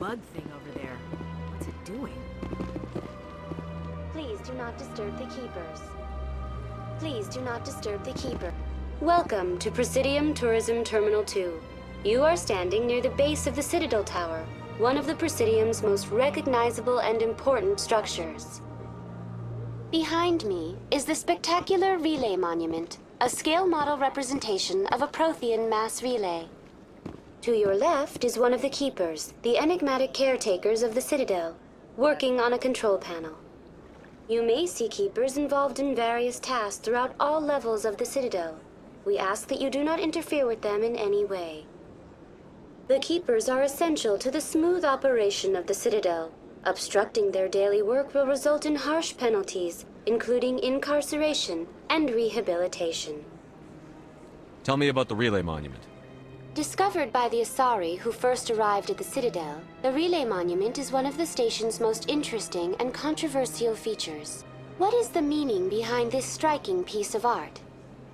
bug thing over there. What's it doing? Please do not disturb the keepers. Please do not disturb the keeper. Welcome to Presidium Tourism Terminal 2. You are standing near the base of the Citadel Tower, one of the Presidium's most recognizable and important structures. Behind me is the spectacular Relay Monument, a scale model representation of a Prothean mass relay. To your left is one of the Keepers, the enigmatic caretakers of the Citadel, working on a control panel. You may see Keepers involved in various tasks throughout all levels of the Citadel. We ask that you do not interfere with them in any way. The Keepers are essential to the smooth operation of the Citadel. Obstructing their daily work will result in harsh penalties, including incarceration and rehabilitation. Tell me about the Relay Monument. Discovered by the Asari who first arrived at the Citadel, the Relay Monument is one of the station's most interesting and controversial features. What is the meaning behind this striking piece of art?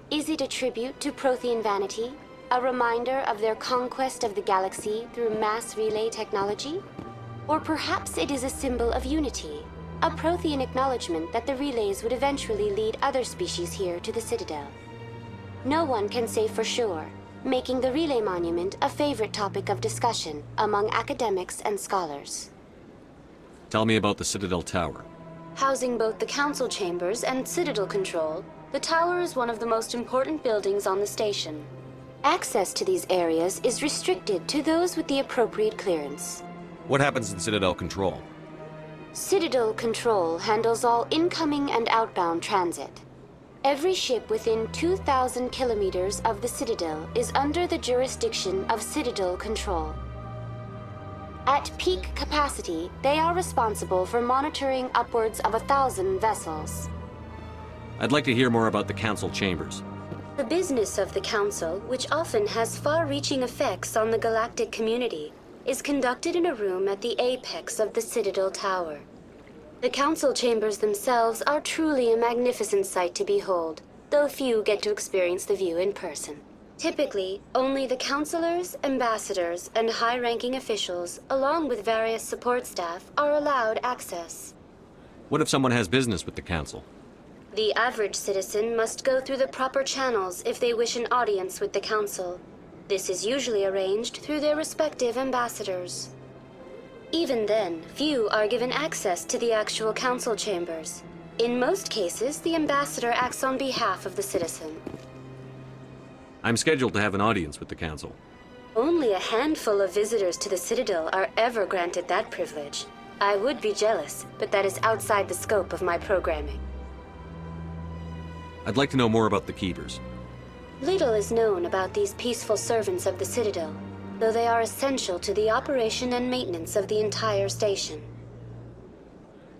Is it a tribute to Prothean vanity? A reminder of their conquest of the galaxy through mass relay technology? Or perhaps it is a symbol of unity, a Prothean acknowledgement that the relays would eventually lead other species here to the Citadel. No one can say for sure, making the Relay Monument a favorite topic of discussion among academics and scholars. Tell me about the Citadel Tower. Housing both the Council Chambers and Citadel Control, the tower is one of the most important buildings on the station. Access to these areas is restricted to those with the appropriate clearance. What happens in Citadel Control? Citadel Control handles all incoming and outbound transit. Every ship within 2,000 kilometers of the Citadel is under the jurisdiction of Citadel Control. At peak capacity, they are responsible for monitoring upwards of 1,000 vessels. I'd like to hear more about the Council Chambers. The business of the Council, which often has far-reaching effects on the galactic community, is conducted in a room at the apex of the Citadel Tower. The Council Chambers themselves are truly a magnificent sight to behold, though few get to experience the view in person. Typically, only the councilors, ambassadors, and high-ranking officials, along with various support staff, are allowed access. What if someone has business with the Council? The average citizen must go through the proper channels if they wish an audience with the Council. This is usually arranged through their respective ambassadors. Even then, few are given access to the actual Council Chambers. In most cases, the ambassador acts on behalf of the citizen. I'm scheduled to have an audience with the Council. Only a handful of visitors to the Citadel are ever granted that privilege. I would be jealous, but that is outside the scope of my programming. I'd like to know more about the Keepers. Little is known about these peaceful servants of the Citadel, though they are essential to the operation and maintenance of the entire station.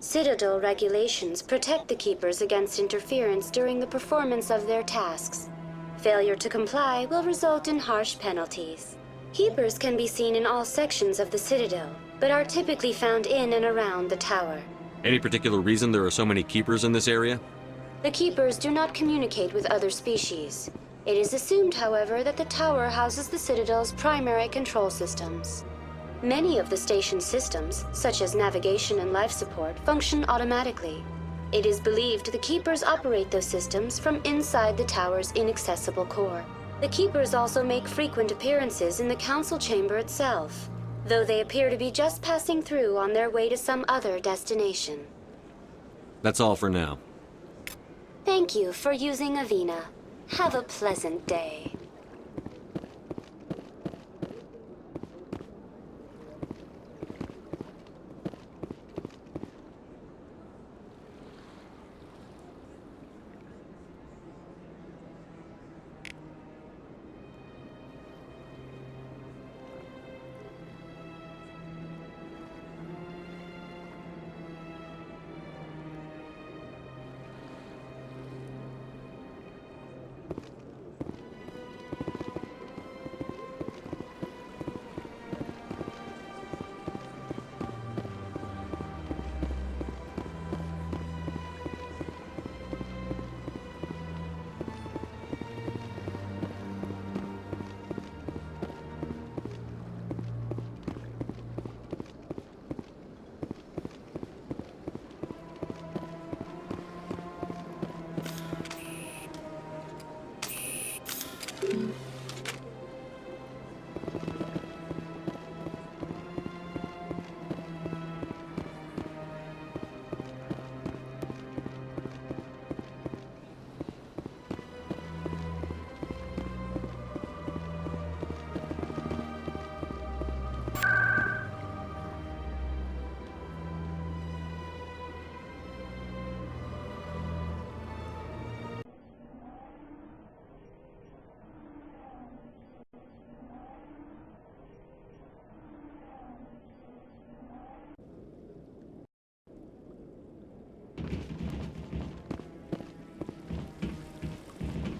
Citadel regulations protect the Keepers against interference during the performance of their tasks. Failure to comply will result in harsh penalties. Keepers can be seen in all sections of the Citadel, but are typically found in and around the tower. Any particular reason there are so many Keepers in this area? The Keepers do not communicate with other species. It is assumed, however, that the tower houses the Citadel's primary control systems. Many of the station's systems, such as navigation and life support, function automatically. It is believed the Keepers operate those systems from inside the tower's inaccessible core. The Keepers also make frequent appearances in the Council Chamber itself, though they appear to be just passing through on their way to some other destination. That's all for now. Thank you for using Avina. Have a pleasant day.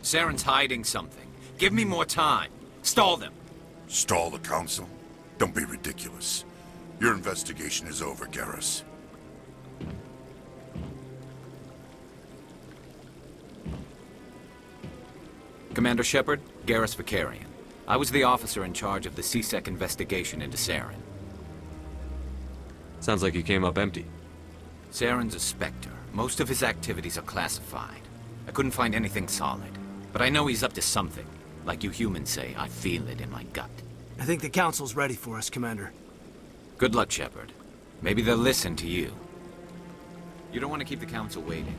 Saren's hiding something. Give me more time. Stall them. Stall the Council? Don't be ridiculous. Your investigation is over, Garrus. Commander Shepard, Garrus Vicarian. I was the officer in charge of the C-Sec investigation into Saren. Sounds like you came up empty. Saren's a Spectre. Most of his activities are classified. I couldn't find anything solid. But I know he's up to something. Like you humans say, I feel it in my gut. I think the Council's ready for us, Commander. Good luck, Shepard. Maybe they'll listen to you. You don't want to keep the Council waiting.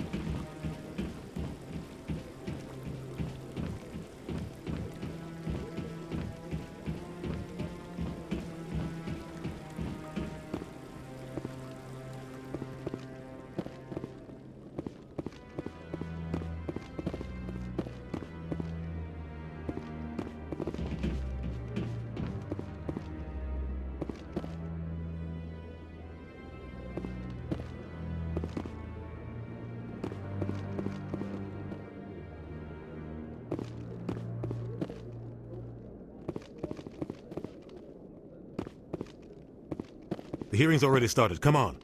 The hearing's already started. Come on.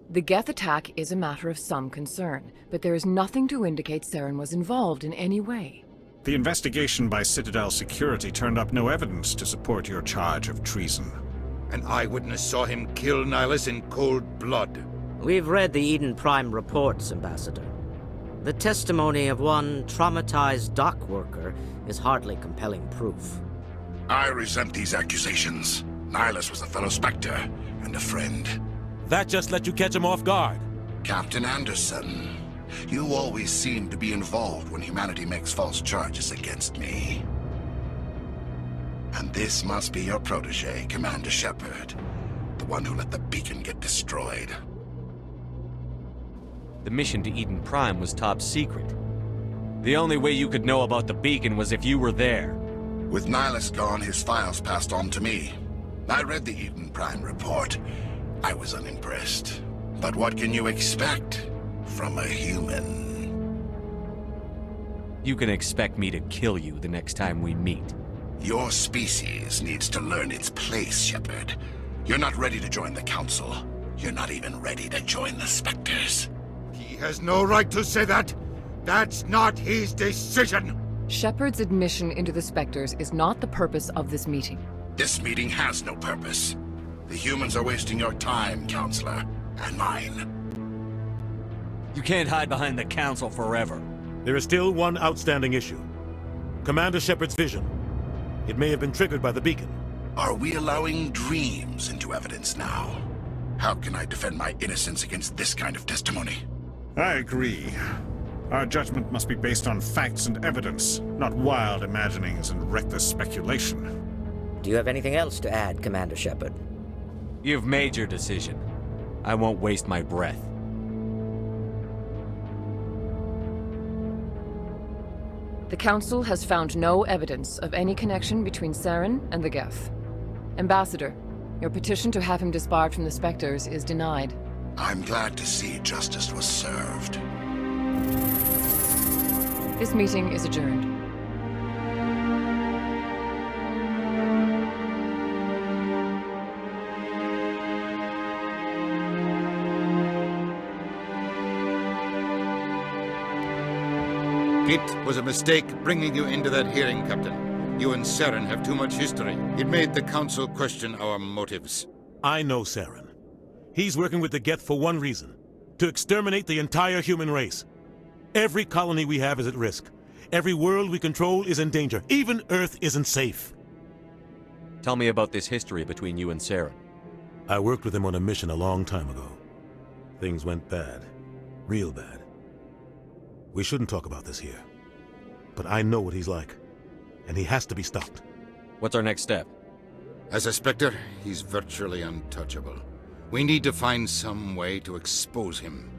The Geth attack is a matter of some concern, but there is nothing to indicate Saren was involved in any way. The investigation by Citadel Security turned up no evidence to support your charge of treason. An eyewitness saw him kill Nihilus in cold blood. We've read the Eden Prime reports, Ambassador. The testimony of one traumatized dock worker is hardly compelling proof. I resent these accusations. Nihilus was a fellow Spectre and a friend. That just let you catch him off guard. Captain Anderson, you always seem to be involved when humanity makes false charges against me. And this must be your protege, Commander Shepard. The one who let the beacon get destroyed. The mission to Eden Prime was top secret. The only way you could know about the beacon was if you were there. With Nihilus gone, his files passed on to me. I read the Eden Prime report. I was unimpressed. But what can you expect from a human? You can expect me to kill you the next time we meet. Your species needs to learn its place, Shepard. You're not ready to join the Council. You're not even ready to join the Spectres. He has no right to say that. That's not his decision. Shepard's admission into the Spectres is not the purpose of this meeting. This meeting has no purpose. The humans are wasting your time, Counselor, and mine. You can't hide behind the Council forever. There is still one outstanding issue. Commander Shepard's vision. It may have been triggered by the beacon. Are we allowing dreams into evidence now? How can I defend my innocence against this kind of testimony? I agree. Our judgment must be based on facts and evidence, not wild imaginings and reckless speculation. Do you have anything else to add, Commander Shepard? You've made your decision. I won't waste my breath. The Council has found no evidence of any connection between Saren and the Geth. Ambassador, your petition to have him disbarred from the Spectres is denied. I'm glad to see justice was served. This meeting is adjourned. It was a mistake bringing you into that hearing, Captain. You and Saren have too much history. It made the Council question our motives. I know Saren. He's working with the Geth for one reason. To exterminate the entire human race. Every colony we have is at risk. Every world we control is in danger. Even Earth isn't safe. Tell me about this history between you and Saren. I worked with him on a mission a long time ago. Things went bad. Real bad. We shouldn't talk about this here. But I know what he's like. And he has to be stopped. What's our next step? As a Spectre, he's virtually untouchable. We need to find some way to expose him.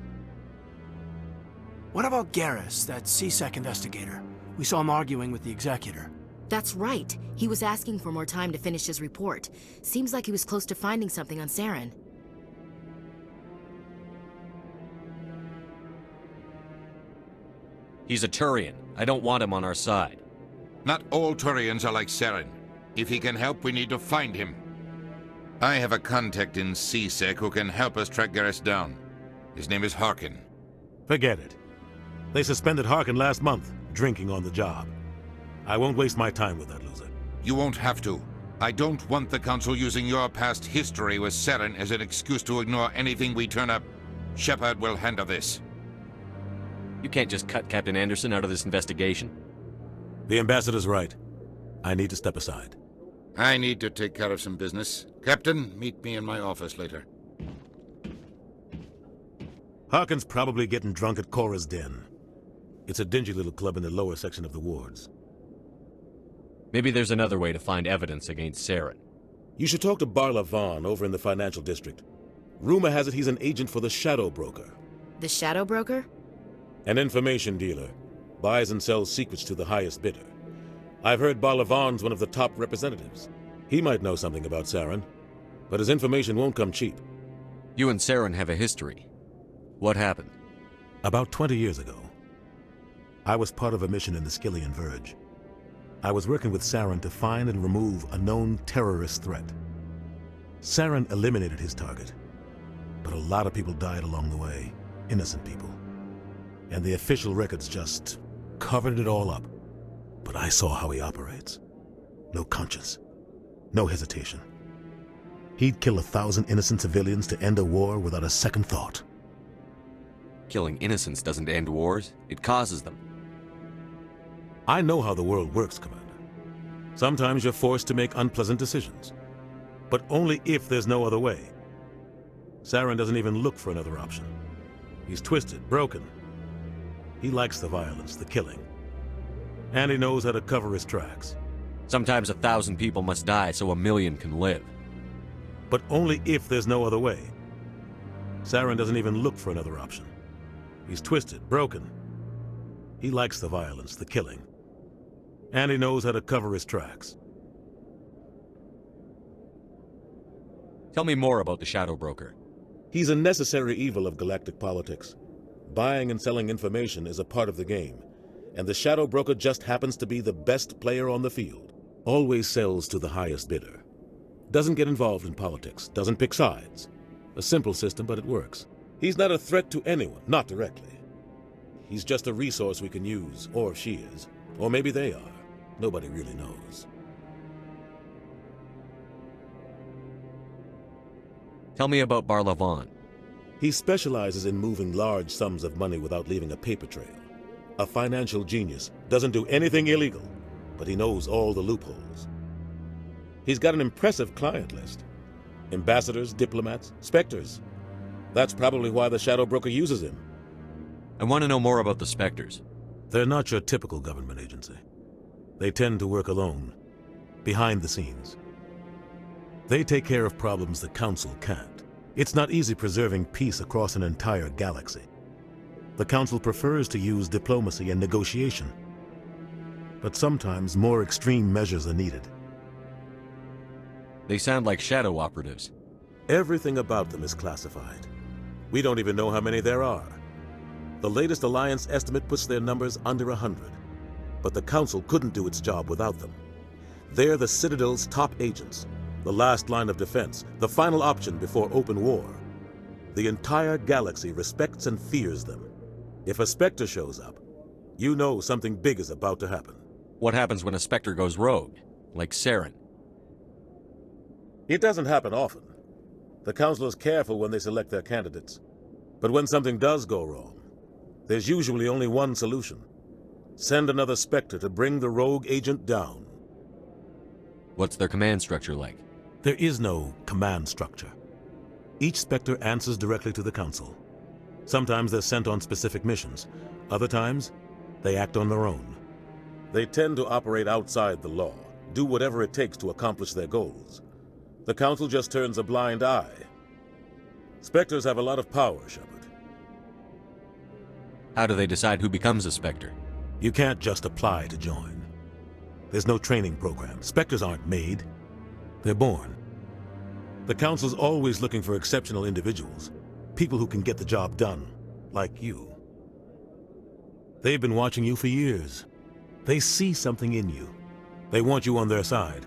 What about Garrus, that C-Sec investigator? We saw him arguing with the Executor. That's right. He was asking for more time to finish his report. Seems like he was close to finding something on Saren. He's a Turian. I don't want him on our side. Not all Turians are like Saren. If he can help, we need to find him. I have a contact in C-Sec who can help us track Garrus down. His name is Harkin. Forget it. They suspended Harkin last month, drinking on the job. I won't waste my time with that loser. You won't have to. I don't want the Council using your past history with Saren as an excuse to ignore anything we turn up. Shepard will handle this. You can't just cut Captain Anderson out of this investigation. The ambassador's right. I need to step aside. I need to take care of some business. Captain, meet me in my office later. Harkin's probably getting drunk at Cora's Den. It's a dingy little club in the lower section of the wards. Maybe there's another way to find evidence against Saren. You should talk to Barla Vaughn over in the financial district. Rumor has it he's an agent for the Shadow Broker. The Shadow Broker? An information dealer. Buys and sells secrets to the highest bidder. I've heard Barla Vaughn's one of the top representatives. He might know something about Saren, but his information won't come cheap. You and Saren have a history. What happened? About 20 years ago, I was part of a mission in the Skillian Verge. I was working with Saren to find and remove a known terrorist threat. Saren eliminated his target, but a lot of people died along the way, innocent people. And the official records just covered it all up. But I saw how he operates. No conscience, no hesitation. He'd kill 1,000 innocent civilians to end a war without a second thought. Killing innocents doesn't end wars, it causes them. I know how the world works, Commander. Sometimes you're forced to make unpleasant decisions, but only if there's no other way. Saren doesn't even look for another option. He's twisted, broken. He likes the violence, the killing. And he knows how to cover his tracks. Sometimes 1,000 people must die so 1,000,000 can live. But only if there's no other way. Saren doesn't even look for another option. He's twisted, broken. He likes the violence, the killing. And he knows how to cover his tracks. Tell me more about the Shadow Broker. He's a necessary evil of galactic politics. Buying and selling information is a part of the game, and the Shadow Broker just happens to be the best player on the field. Always sells to the highest bidder. Doesn't get involved in politics, doesn't pick sides. A simple system, but it works. He's not a threat to anyone, not directly. He's just a resource we can use, or she is. Or maybe they are. Nobody really knows. Tell me about Barla Vaughn. He specializes in moving large sums of money without leaving a paper trail. A financial genius, doesn't do anything illegal, but he knows all the loopholes. He's got an impressive client list. Ambassadors, diplomats, specters. That's probably why the Shadow Broker uses him. I want to know more about the Spectres. They're not your typical government agency. They tend to work alone, behind the scenes. They take care of problems the Council can't. It's not easy preserving peace across an entire galaxy. The Council prefers to use diplomacy and negotiation. But sometimes more extreme measures are needed. They sound like shadow operatives. Everything about them is classified. We don't even know how many there are. The latest Alliance estimate puts their numbers under 100. But the Council couldn't do its job without them. They're the Citadel's top agents, the last line of defense, the final option before open war. The entire galaxy respects and fears them. If a Spectre shows up, you know something big is about to happen. What happens when a Spectre goes rogue, like Saren? It doesn't happen often. The Council is careful when they select their candidates. But when something does go wrong, there's usually only one solution. Send another Spectre to bring the rogue agent down. What's their command structure like? There is no command structure. Each Spectre answers directly to the Council. Sometimes they're sent on specific missions. Other times, they act on their own. They tend to operate outside the law, do whatever it takes to accomplish their goals. The Council just turns a blind eye. Spectres have a lot of power, Shepard. How do they decide who becomes a Spectre? You can't just apply to join. There's no training program. Spectres aren't made. They're born. The Council's always looking for exceptional individuals. People who can get the job done, like you. They've been watching you for years. They see something in you. They want you on their side.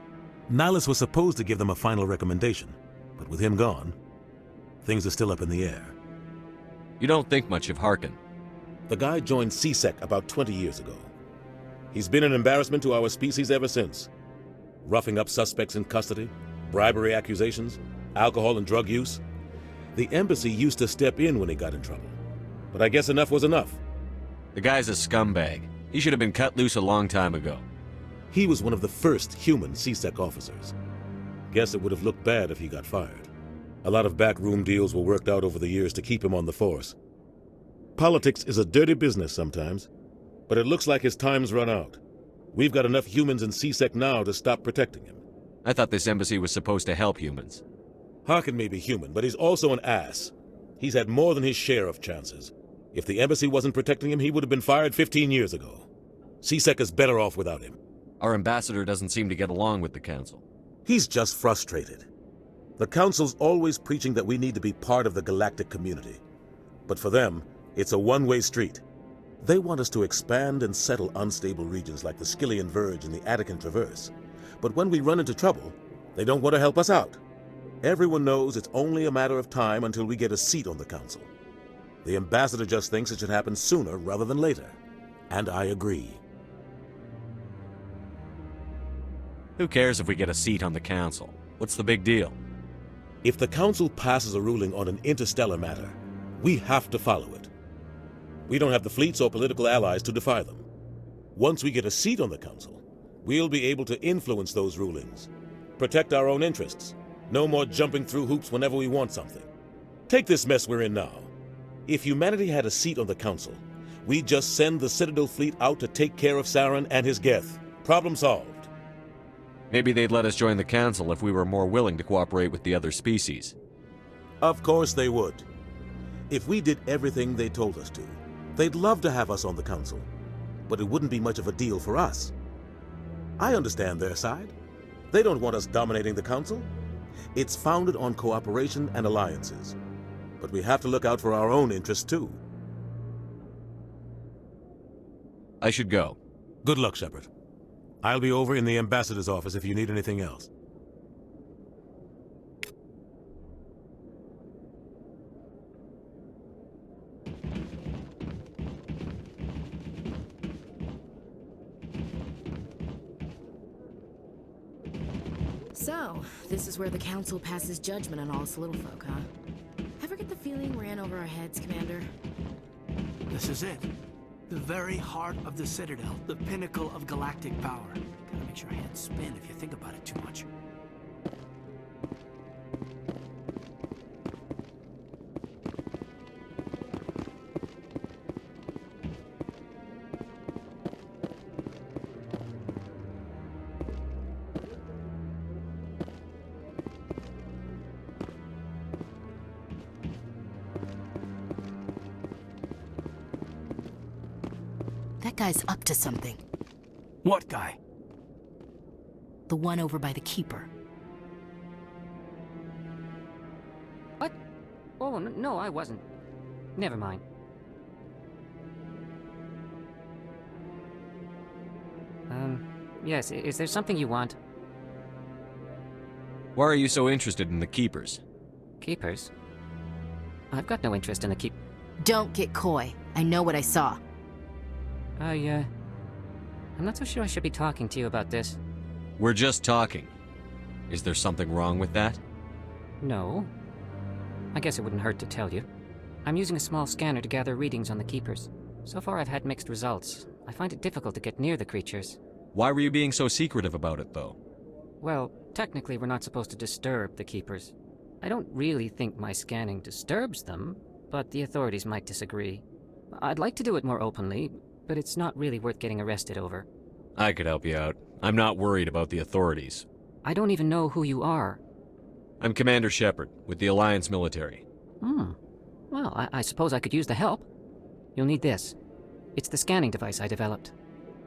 Nihilus was supposed to give them a final recommendation, but with him gone, things are still up in the air. You don't think much of Harkin. The guy joined C-Sec about 20 years ago. He's been an embarrassment to our species ever since. Roughing up suspects in custody, bribery accusations, alcohol and drug use. The embassy used to step in when he got in trouble. But I guess enough was enough. The guy's a scumbag. He should have been cut loose a long time ago. He was one of the first human C-Sec officers. Guess it would have looked bad if he got fired. A lot of backroom deals were worked out over the years to keep him on the force. Politics is a dirty business sometimes, but it looks like his time's run out. We've got enough humans in C-Sec now to stop protecting him. I thought this embassy was supposed to help humans. Harkin may be human, but he's also an ass. He's had more than his share of chances. If the embassy wasn't protecting him, he would have been fired 15 years ago. C-Sec is better off without him. Our ambassador doesn't seem to get along with the Council. He's just frustrated. The Council's always preaching that we need to be part of the galactic community. But for them, it's a one-way street. They want us to expand and settle unstable regions like the Skyllian Verge and the Attican Traverse. But when we run into trouble, they don't want to help us out. Everyone knows it's only a matter of time until we get a seat on the Council. The ambassador just thinks it should happen sooner rather than later. And I agree. Who cares if we get a seat on the Council? What's the big deal? If the Council passes a ruling on an interstellar matter, we have to follow it. We don't have the fleets or political allies to defy them. Once we get a seat on the Council, we'll be able to influence those rulings, protect our own interests, no more jumping through hoops whenever we want something. Take this mess we're in now. If humanity had a seat on the Council, we'd just send the Citadel fleet out to take care of Saren and his Geth. Problem solved. Maybe they'd let us join the Council if we were more willing to cooperate with the other species. Of course they would. If we did everything they told us to, they'd love to have us on the Council. But it wouldn't be much of a deal for us. I understand their side. They don't want us dominating the Council. It's founded on cooperation and alliances. But we have to look out for our own interests too. I should go. Good luck, Shepard. I'll be over in the ambassador's office if you need anything else. So, this is where the Council passes judgment on all us little folk, huh? Ever get the feeling we're in over our heads, Commander? This is it. The very heart of the Citadel, the pinnacle of galactic power. Kinda makes your head spin if you think about it too much. That guy's up to something. What guy? The one over by the Keeper. What? Oh, no, I wasn't. Never mind. Yes, is there something you want? Why are you so interested in the Keepers? Keepers? I've got no interest in the Don't get coy. I know what I saw. I'm not so sure I should be talking to you about this. We're just talking. Is there something wrong with that? No. I guess it wouldn't hurt to tell you. I'm using a small scanner to gather readings on the Keepers. So far I've had mixed results. I find it difficult to get near the creatures. Why were you being so secretive about it, though? Well, technically we're not supposed to disturb the Keepers. I don't really think my scanning disturbs them, but the authorities might disagree. I'd like to do it more openly, but it's not really worth getting arrested over. I could help you out. I'm not worried about the authorities. I don't even know who you are. I'm Commander Shepard, with the Alliance military. Well, I suppose I could use the help. You'll need this. It's the scanning device I developed.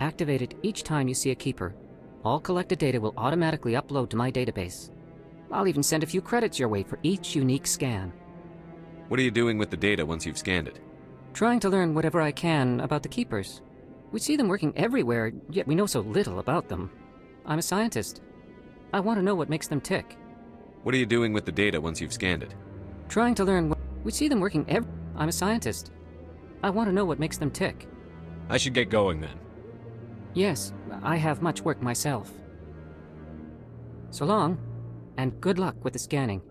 Activate it each time you see a Keeper. All collected data will automatically upload to my database. I'll even send a few credits your way for each unique scan. What are you doing with the data once you've scanned it? Trying to learn whatever I can about the Keepers. We see them working everywhere, yet we know so little about them. I'm a scientist. I want to know what makes them tick. What are you doing with the data once you've scanned it? Trying to learn what... We see them working I'm a scientist. I want to know what makes them tick. I should get going then. Yes, I have much work myself. So long, and good luck with the scanning.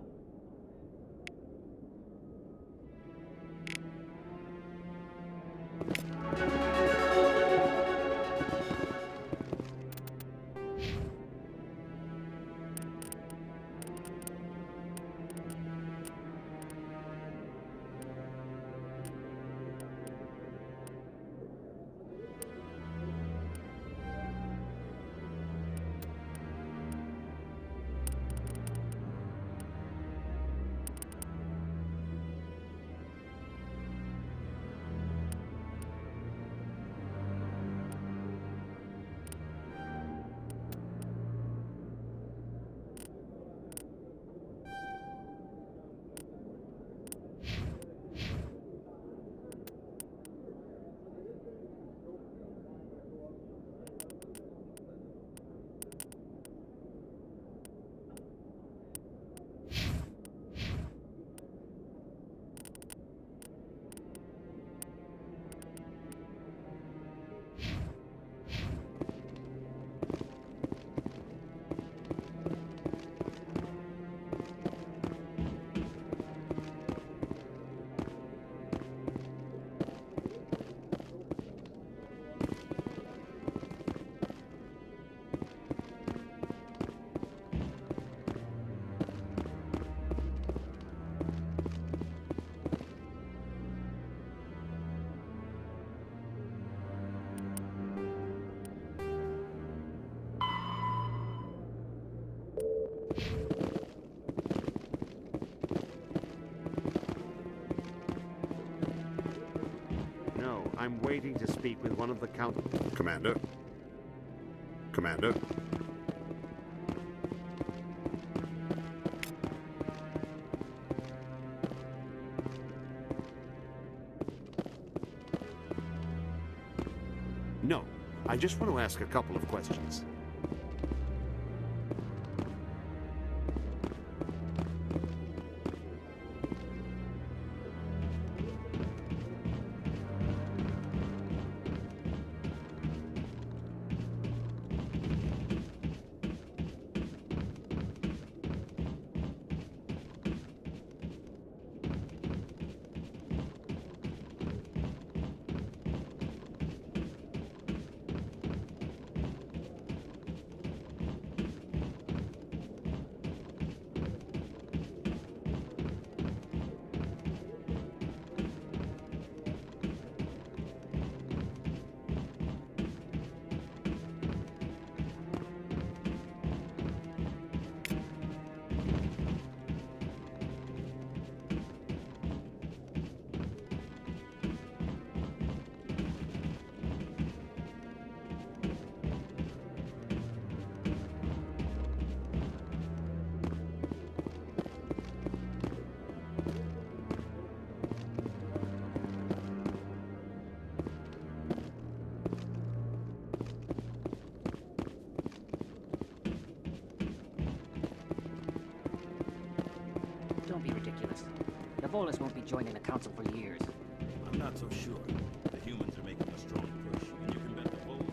No, I'm waiting to speak with one of the Commander? Commander? No, I just want to ask a couple of questions. Don't be ridiculous. The Volus won't be joining the Council for years. I'm not so sure. The humans are making a strong push, and you can bet the Volus...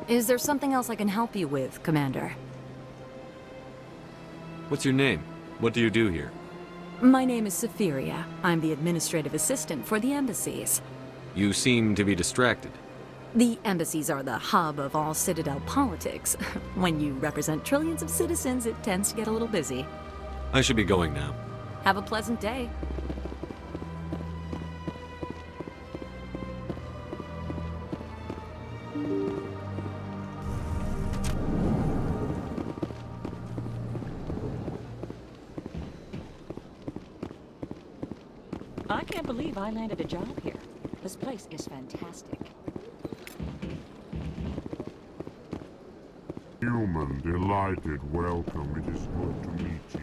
Is there something else I can help you with, Commander? What's your name? What do you do here? My name is Safiria. I'm the administrative assistant for the embassies. You seem to be distracted. The embassies are the hub of all Citadel politics. When you represent trillions of citizens, it tends to get a little busy. I should be going now. Have a pleasant day. I can't believe I landed a job here. This place is fantastic. Human, delighted, welcome. It is good to meet you.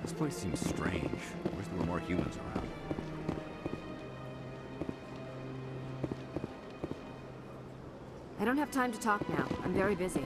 This place seems strange. I wish there were more humans around. I don't have time to talk now. I'm very busy.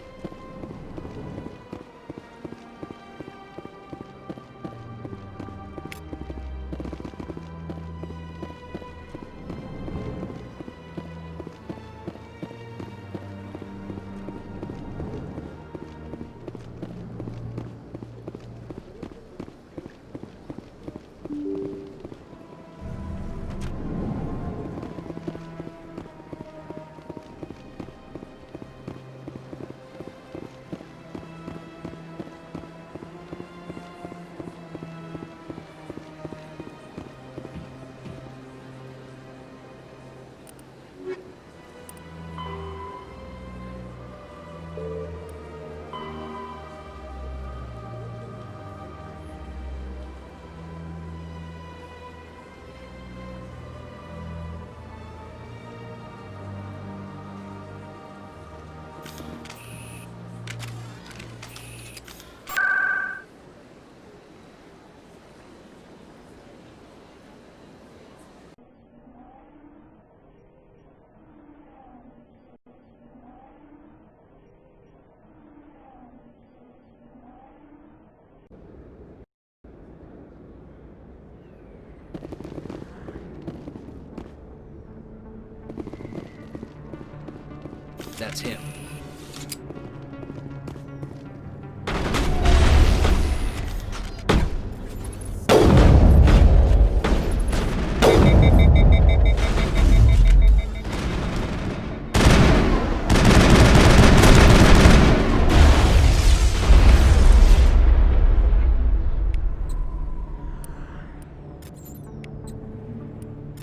That's him.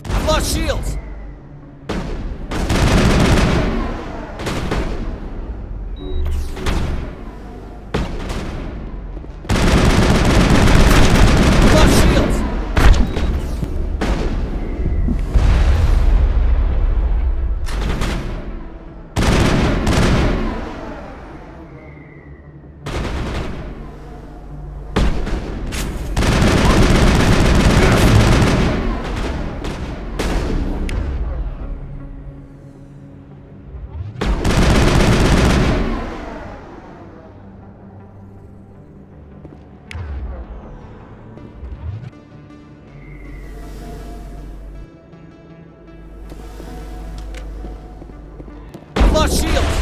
I've lost shields! Lost shields!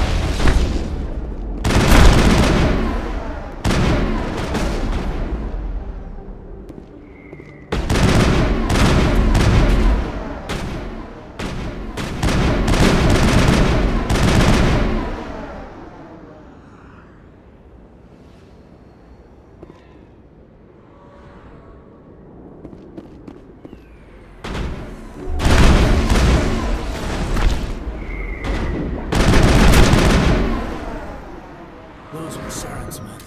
Those were Saren's men.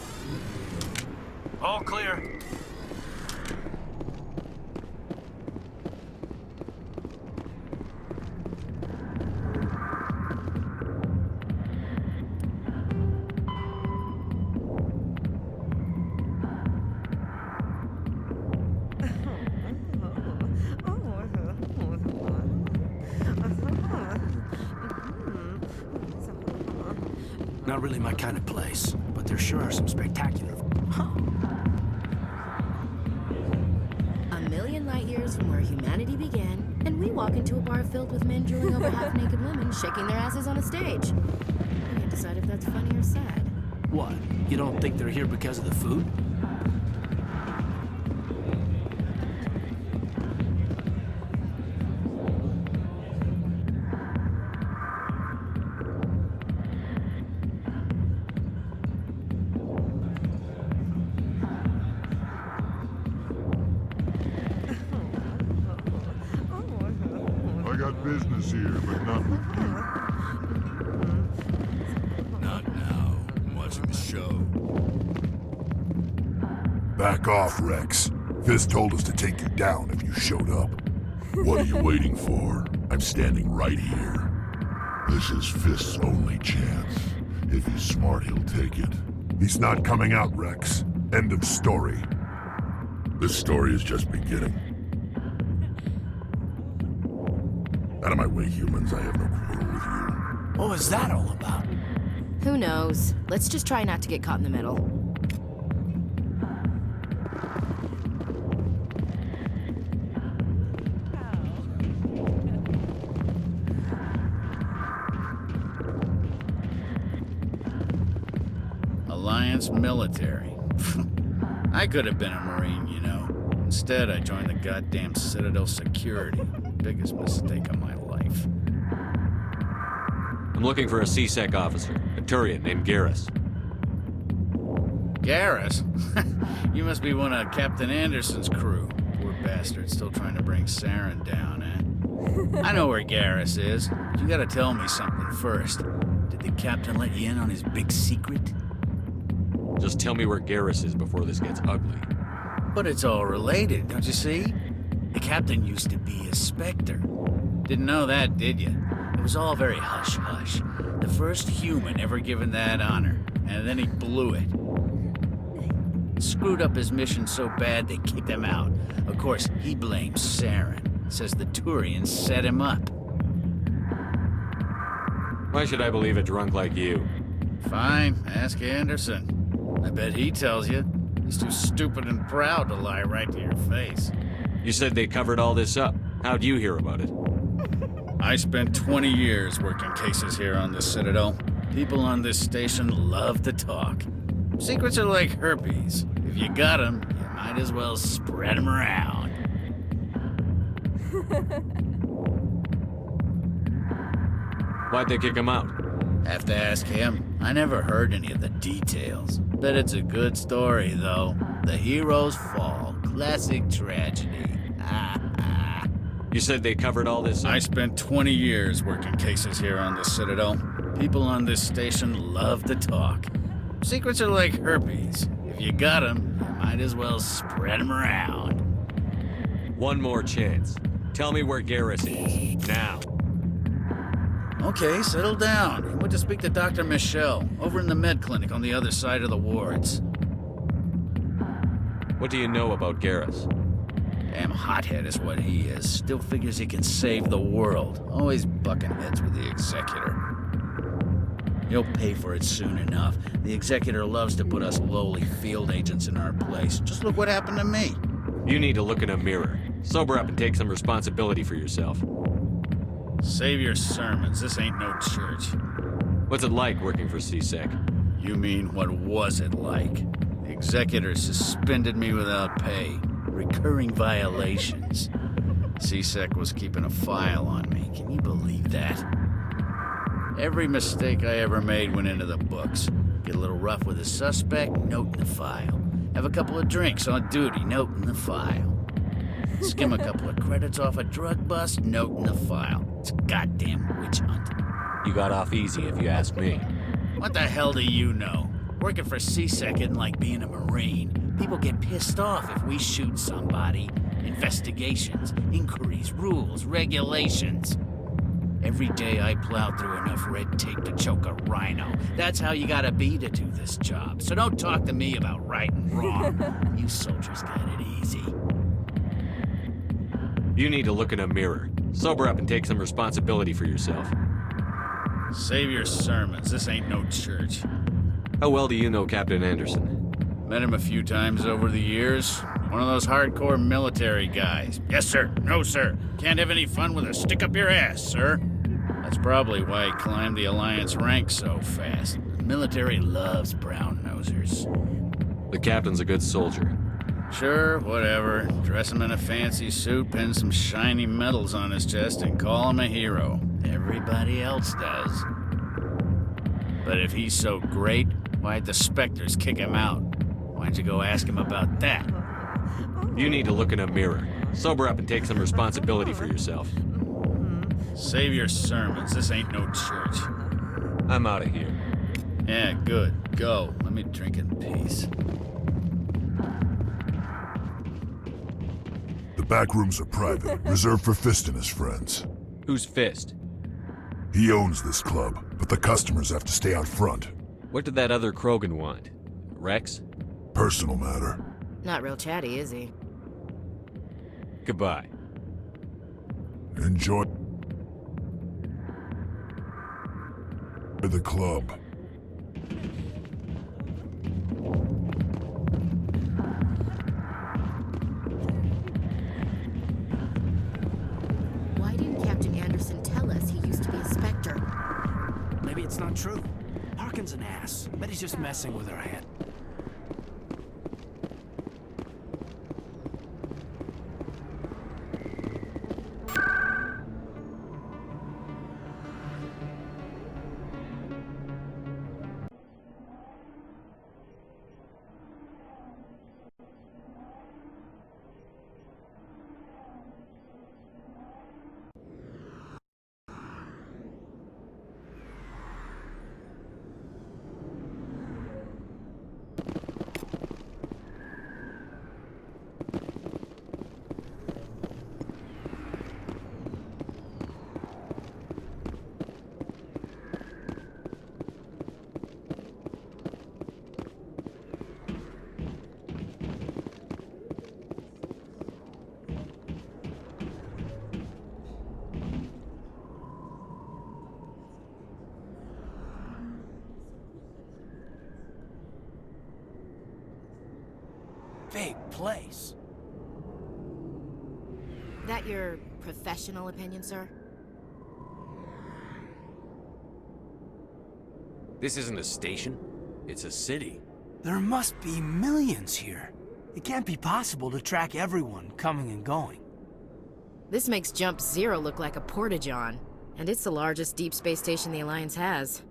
All clear. Not really my kind of place, but there sure are some spectacular... A million light years from where humanity began, and we walk into a bar filled with men drooling over half-naked women shaking their asses on a stage. I can't decide if that's funny or sad. What? You don't think they're here because of the food? I got business here, but not with you. Not now. I'm watching the show. Back off, Rex. Fisk told us to take you down if you showed up. What are you waiting for? I'm standing right here. This is Fisk's only chance. If he's smart, he'll take it. He's not coming out, Rex. End of story. This story is just beginning. Out of my way, humans. I have no quarrel with you. What was that all about? Who knows? Let's just try not to get caught in the middle. Alliance military. I could have been a Marine, you know. Instead, I joined the goddamn Citadel security. Biggest mistake of my life. I'm looking for a C-Sec officer, a Turian named Garrus. Garrus? You must be one of Captain Anderson's crew. Poor bastard, still trying to bring Saren down, eh? I know where Garrus is. But you gotta tell me something first. Did the captain let you in on his big secret? Just tell me where Garrus is before this gets ugly. But it's all related, don't you see? The captain used to be a Spectre. Didn't know that, did you? It was all very hush-hush. The first human ever given that honor, and then he blew it. Screwed up his mission so bad they kicked him out. Of course, he blames Saren. Says the Turians set him up. Why should I believe a drunk like you? Fine, ask Anderson. I bet he tells you. He's too stupid and proud to lie right to your face. You said they covered all this up. How'd you hear about it? I spent 20 years working cases here on the Citadel. People on this station love to talk. Secrets are like herpes. If you got them, you might as well spread them around. Why'd they kick him out? Have to ask him. I never heard any of the details. Bet it's a good story, though. The heroes fall. Classic tragedy. You said they covered all this up? I spent 20 years working cases here on the Citadel. People on this station love to talk. Secrets are like herpes. If you got them, you might as well spread them around. One more chance. Tell me where Garrus is. Now. Okay, settle down. I went to speak to Dr. Michelle, over in the med clinic on the other side of the wards. What do you know about Garrus? Damn hothead is what he is. Still figures he can save the world. Always bucking heads with the Executor. He'll pay for it soon enough. The Executor loves to put us lowly field agents in our place. Just look what happened to me. You need to look in a mirror. Sober up and take some responsibility for yourself. Save your sermons. This ain't no church. What's it like working for C-Sec? You mean, what was it like? The Executor suspended me without pay. Recurring violations. C-Sec was keeping a file on me. Can you believe that? Every mistake I ever made went into the books. Get a little rough with a suspect, note in the file. Have a couple of drinks on duty, note in the file. Skim a couple of credits off a drug bust, note in the file. It's a goddamn witch hunt. You got off easy, if you ask me. What the hell do you know? Working for C-Sec isn't like being a Marine. People get pissed off if we shoot somebody. Investigations, inquiries, rules, regulations. Every day I plow through enough red tape to choke a rhino. That's how you gotta be to do this job. So don't talk to me about right and wrong. You soldiers got it easy. You need to look in a mirror. Sober up and take some responsibility for yourself. Save your sermons. This ain't no church. How well do you know Captain Anderson? Met him a few times over the years. One of those hardcore military guys. Yes, sir. No, sir. Can't have any fun with a stick up your ass, sir. That's probably why he climbed the Alliance ranks so fast. The military loves brown-nosers. The captain's a good soldier. Sure, whatever. Dress him in a fancy suit, pin some shiny medals on his chest, and call him a hero. Everybody else does. But if he's so great, why'd the Spectres kick him out? Why'd you go ask him about that? You need to look in a mirror. Sober up and take some responsibility for yourself. Save your sermons. This ain't no church. I'm out of here. Yeah, good. Go. Let me drink in peace. The back rooms are private, reserved for Fist and his friends. Who's Fist? He owns this club, but the customers have to stay out front. What did that other Krogan want? Rex? Personal matter. Not real chatty, is he? Goodbye. Enjoy the club. Why didn't Captain Anderson tell us he used to be a Spectre? Maybe it's not true. Harkin's an ass. Bet he's just messing with her head. Big place. That your professional opinion, sir? This isn't a station. It's a city. There must be millions here. It can't be possible to track everyone coming and going. This makes Jump Zero look like a porta-john, and it's the largest deep space station the Alliance has.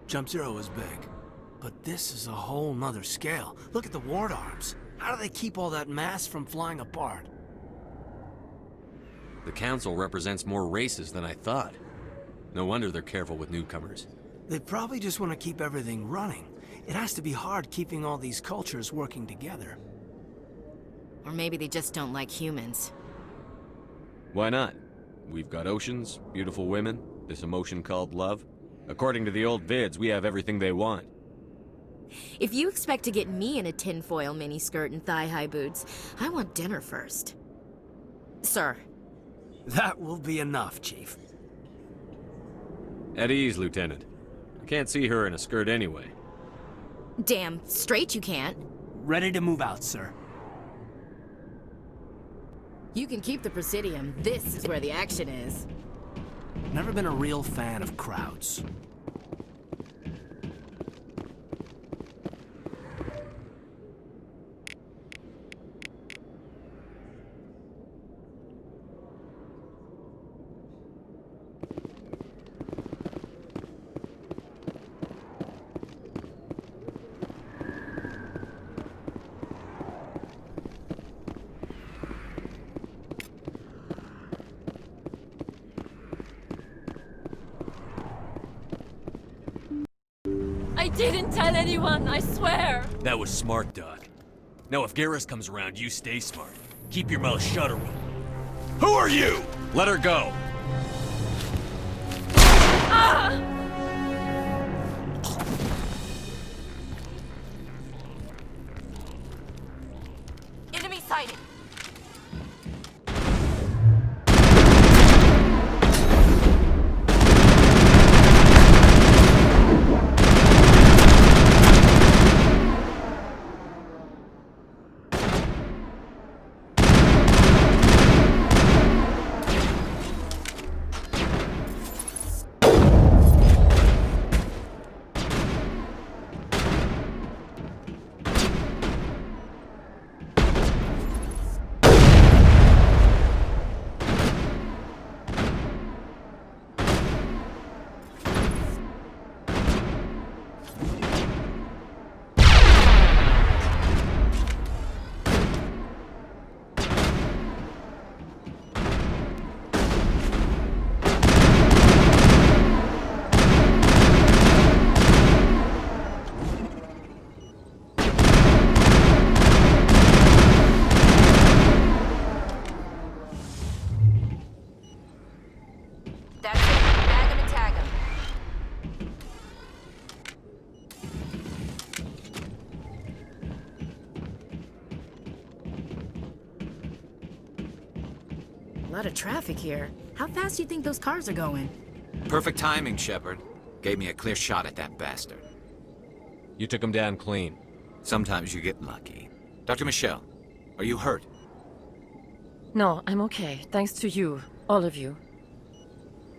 Jump Zero is big, but this is a whole nother scale. Look at the ward arms. How do they keep all that mass from flying apart? The Council represents more races than I thought. No wonder they're careful with newcomers. They probably just want to keep everything running. It has to be hard keeping all these cultures working together. Or maybe they just don't like humans. Why not? We've got oceans, beautiful women, this emotion called love. According to the old vids, we have everything they want. If you expect to get me in a tinfoil miniskirt and thigh-high boots, I want dinner first. Sir. That will be enough, Chief. At ease, Lieutenant. I can't see her in a skirt anyway. Damn straight you can't. Ready to move out, sir. You can keep the Presidium. This is where the action is. Never been a real fan of crowds. I didn't tell anyone, I swear! That was smart, Doc. Now if Garrus comes around, you stay smart. Keep your mouth shut, or Who are you? Let her go. Ah! Enemy sighted! A lot of traffic here. How fast do you think those cars are going? Perfect timing, Shepard. Gave me a clear shot at that bastard. You took him down clean. Sometimes you get lucky. Dr. Michelle, are you hurt? No, I'm okay. Thanks to you. All of you.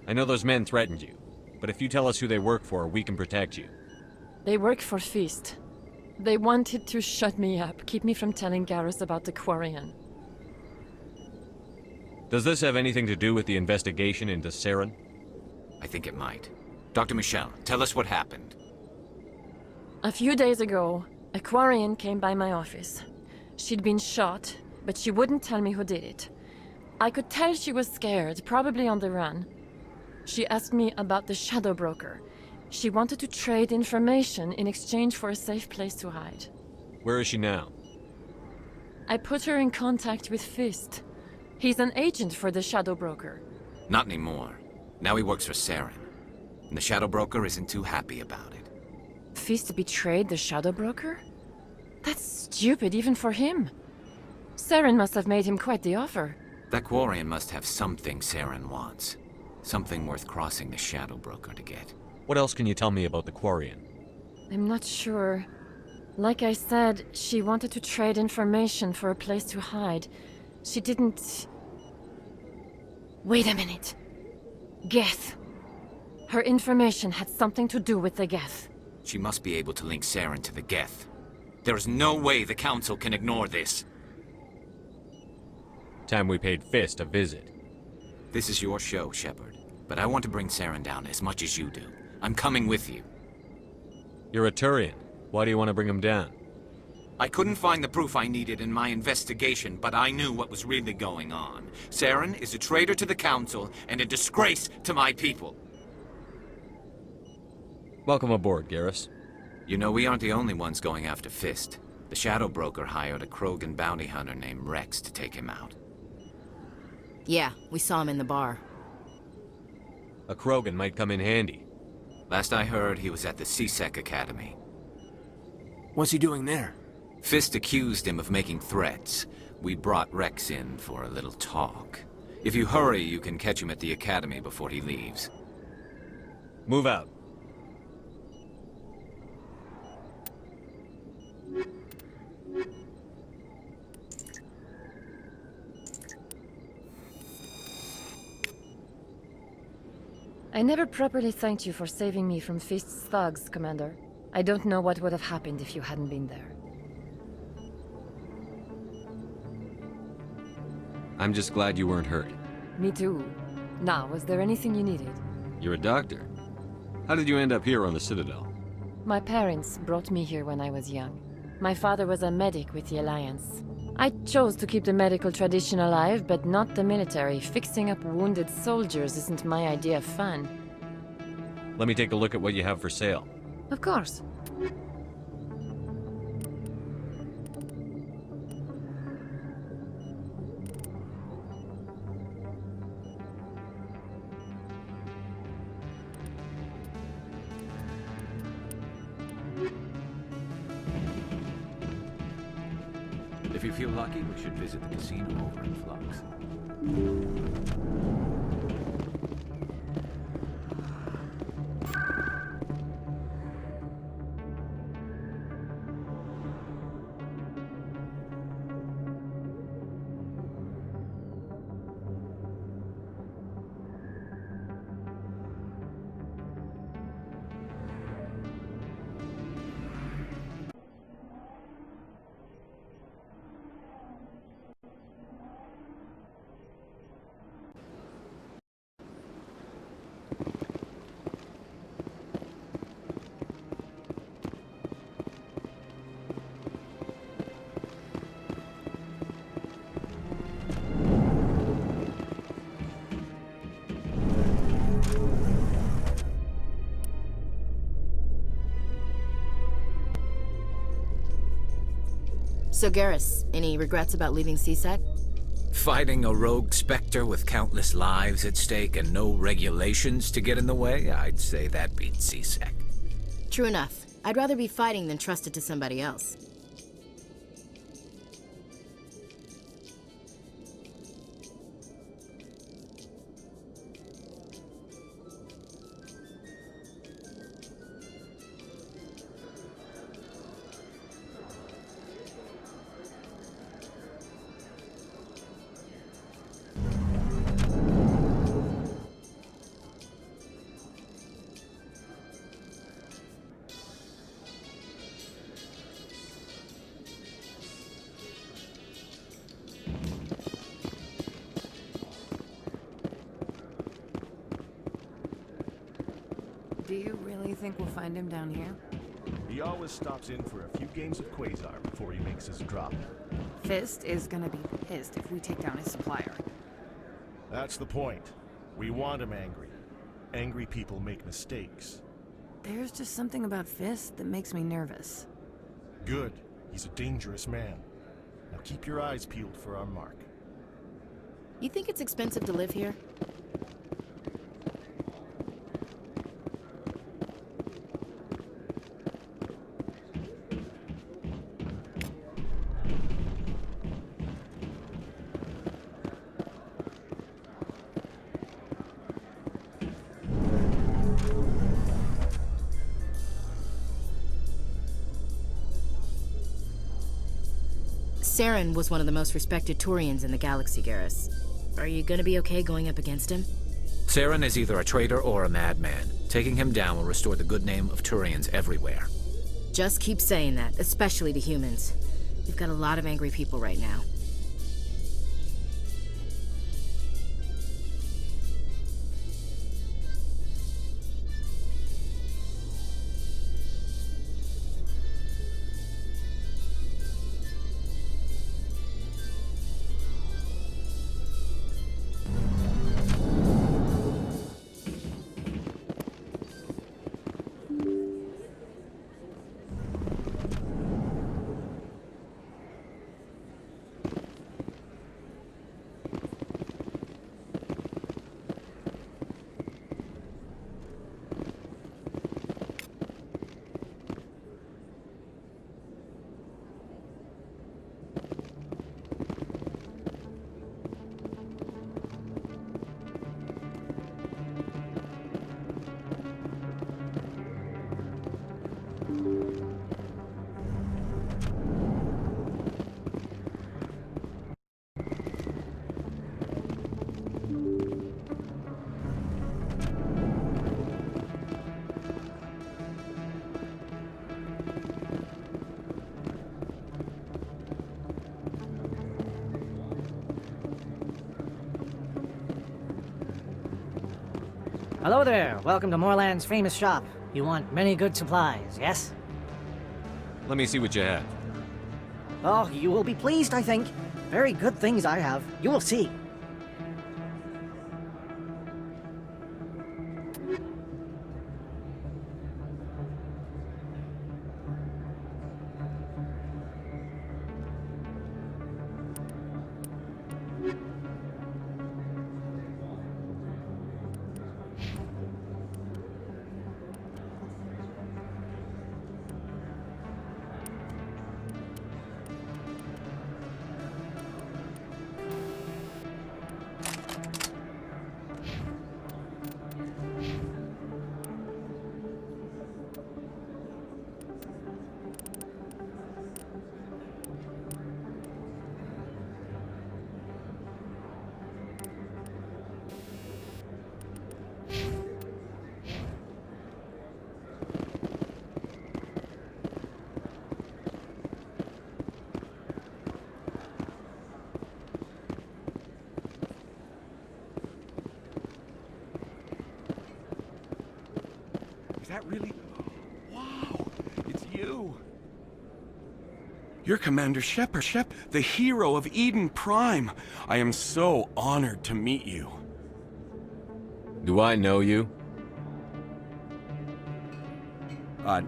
I know those men threatened you, but if you tell us who they work for, we can protect you. They work for Feast. They wanted to shut me up, keep me from telling Garrus about the Quarian. Does this have anything to do with the investigation into Saren? I think it might. Dr. Michelle, tell us what happened. A few days ago, a Quarian came by my office. She'd been shot, but she wouldn't tell me who did it. I could tell she was scared, probably on the run. She asked me about the Shadow Broker. She wanted to trade information in exchange for a safe place to hide. Where is she now? I put her in contact with Fist. He's an agent for the Shadow Broker. Not anymore. Now he works for Saren. And the Shadow Broker isn't too happy about it. Fist betrayed the Shadow Broker? That's stupid even for him. Saren must have made him quite the offer. That Quarian must have something Saren wants. Something worth crossing the Shadow Broker to get. What else can you tell me about the Quarian? I'm not sure. Like I said, she wanted to trade information for a place to hide. She didn't... Wait a minute. Geth. Her information had something to do with the Geth. She must be able to link Saren to the Geth. There is no way the Council can ignore this. Time we paid Fist a visit. This is your show, Shepard. But I want to bring Saren down as much as you do. I'm coming with you. You're a Turian. Why do you want to bring him down? I couldn't find the proof I needed in my investigation, but I knew what was really going on. Saren is a traitor to the Council and a disgrace to my people. Welcome aboard, Garrus. You know, we aren't the only ones going after Fist. The Shadow Broker hired a Krogan bounty hunter named Rex to take him out. Yeah, we saw him in the bar. A Krogan might come in handy. Last I heard, he was at the C-Sec Academy. What's he doing there? Fist accused him of making threats. We brought Rex in for a little talk. If you hurry, you can catch him at the Academy before he leaves. Move out. I never properly thanked you for saving me from Fist's thugs, Commander. I don't know what would have happened if you hadn't been there. I'm just glad you weren't hurt. Me too. Now, was there anything you needed? You're a doctor. How did you end up here on the Citadel? My parents brought me here when I was young. My father was a medic with the Alliance. I chose to keep the medical tradition alive, but not the military. Fixing up wounded soldiers isn't my idea of fun. Let me take a look at what you have for sale. Of course. If you feel lucky, we should visit the casino over in Flux. So Garrus, any regrets about leaving C-Sec? Fighting a rogue Spectre with countless lives at stake and no regulations to get in the way? I'd say that beats C-Sec. True enough. I'd rather be fighting than trusted to somebody else. think we'll find him down here? He always stops in for a few games of Quasar before he makes his drop. Fist is gonna be pissed if we take down his supplier. That's the point. We want him angry. Angry people make mistakes. There's just something about Fist that makes me nervous. Good. He's a dangerous man. Now keep your eyes peeled for our mark. You think it's expensive to live here? Saren was one of the most respected Turians in the galaxy, Garrus. Are you gonna be okay going up against him? Saren is either a traitor or a madman. Taking him down will restore the good name of Turians everywhere. Just keep saying that, especially to humans. We've got a lot of angry people right now. Hello there. Welcome to Moorland's famous shop. You want many good supplies, yes? Let me see what you have. Oh, you will be pleased, I think. Very good things I have. You will see. Is that really? Wow, it's you. You're Commander Shepard, the hero of Eden Prime. I am so honored to meet you. Do I know you?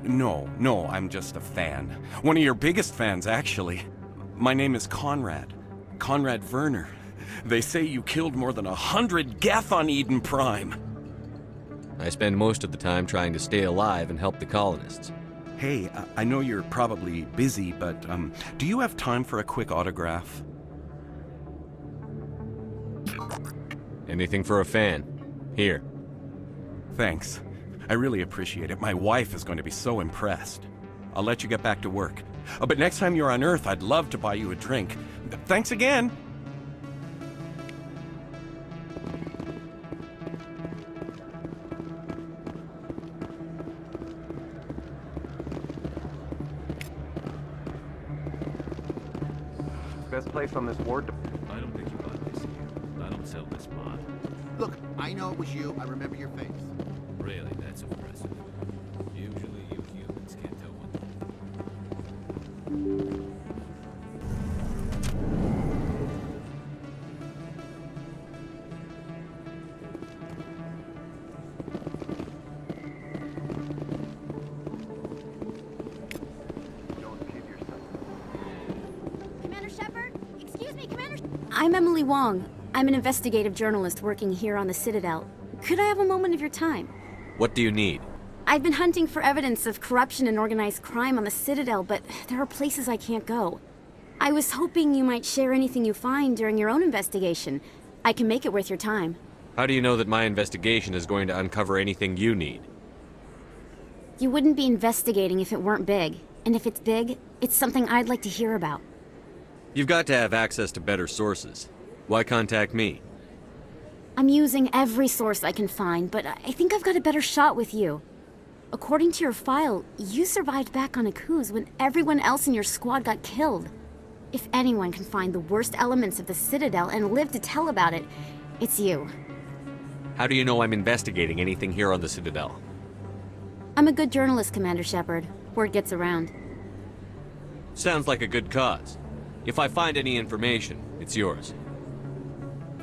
No, I'm just a fan. One of your biggest fans, actually. My name is Conrad. Conrad Werner. They say you killed more than 100 Geth on Eden Prime. I spend most of the time trying to stay alive and help the colonists. Hey, I know you're probably busy, but do you have time for a quick autograph? Anything for a fan. Here. Thanks. I really appreciate it. My wife is going to be so impressed. I'll let you get back to work. But next time you're on Earth, I'd love to buy you a drink. Thanks again! Best place on this ward. I don't think you bought this here. I don't sell this mod. Look, I know it was you. I remember your face. Really, that's impressive. I'm Emily Wong. I'm an investigative journalist working here on the Citadel. Could I have a moment of your time? What do you need? I've been hunting for evidence of corruption and organized crime on the Citadel, but there are places I can't go. I was hoping you might share anything you find during your own investigation. I can make it worth your time. How do you know that my investigation is going to uncover anything you need? You wouldn't be investigating if it weren't big. And if it's big, it's something I'd like to hear about. You've got to have access to better sources. Why contact me? I'm using every source I can find, but I think I've got a better shot with you. According to your file, you survived back on Akuz when everyone else in your squad got killed. If anyone can find the worst elements of the Citadel and live to tell about it, it's you. How do you know I'm investigating anything here on the Citadel? I'm a good journalist, Commander Shepard. Word gets around. Sounds like a good cause. If I find any information, it's yours.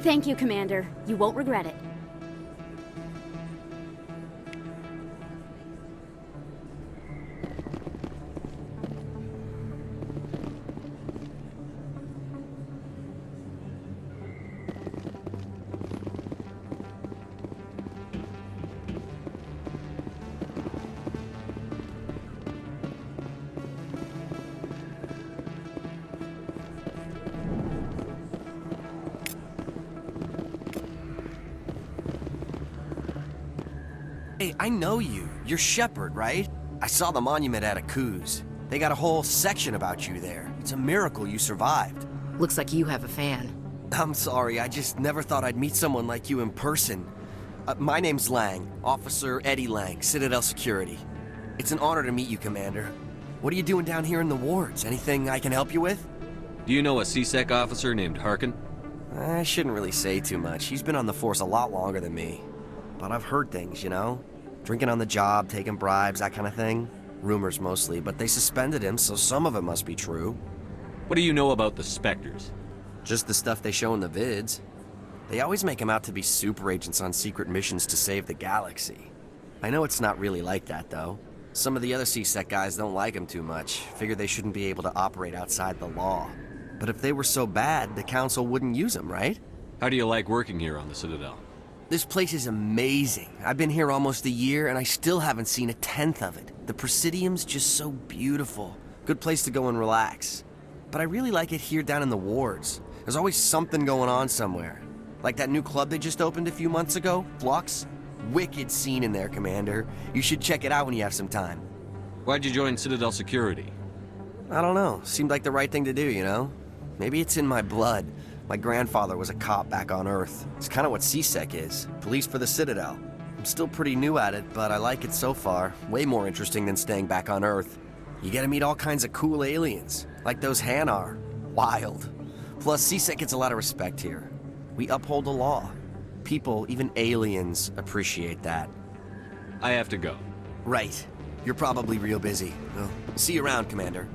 Thank you, Commander. You won't regret it. Hey, I know you. You're Shepard, right? I saw the monument at Akuz. They got a whole section about you there. It's a miracle you survived. Looks like you have a fan. I'm sorry, I just never thought I'd meet someone like you in person. My name's Lang, Officer Eddie Lang, Citadel Security. It's an honor to meet you, Commander. What are you doing down here in the wards? Anything I can help you with? Do you know a C-Sec officer named Harkin? I shouldn't really say too much. He's been on the force a lot longer than me. But I've heard things, you know? Drinking on the job, taking bribes, that kind of thing. Rumors mostly, but they suspended him, so some of it must be true. What do you know about the Spectres? Just the stuff they show in the vids. They always make him out to be super agents on secret missions to save the galaxy. I know it's not really like that, though. Some of the other C-Sec guys don't like him too much, figure they shouldn't be able to operate outside the law. But if they were so bad, the Council wouldn't use them, right? How do you like working here on the Citadel? This place is amazing. I've been here almost a year, and I still haven't seen a tenth of it. The Presidium's just so beautiful. Good place to go and relax. But I really like it here down in the wards. There's always something going on somewhere. Like that new club they just opened a few months ago, Flux. Wicked scene in there, Commander. You should check it out when you have some time. Why'd you join Citadel Security? I don't know. Seemed like the right thing to do, you know? Maybe it's in my blood. My grandfather was a cop back on Earth. It's kind of what C-Sec is. Police for the Citadel. I'm still pretty new at it, but I like it so far. Way more interesting than staying back on Earth. You get to meet all kinds of cool aliens, like those Hanar. Wild. Plus, C-Sec gets a lot of respect here. We uphold the law. People, even aliens, appreciate that. I have to go. Right. You're probably real busy. Well, see you around, Commander.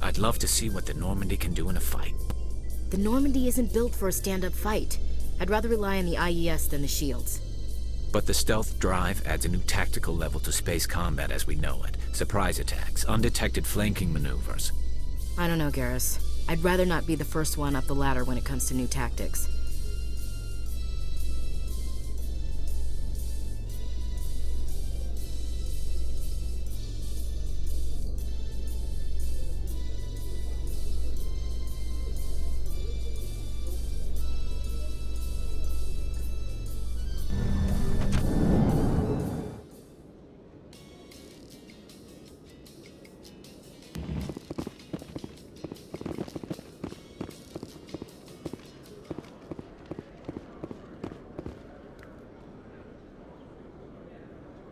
I'd love to see what the Normandy can do in a fight. The Normandy isn't built for a stand-up fight. I'd rather rely on the IES than the shields. But the stealth drive adds a new tactical level to space combat as we know it. Surprise attacks, undetected flanking maneuvers. I don't know, Garrus. I'd rather not be the first one up the ladder when it comes to new tactics.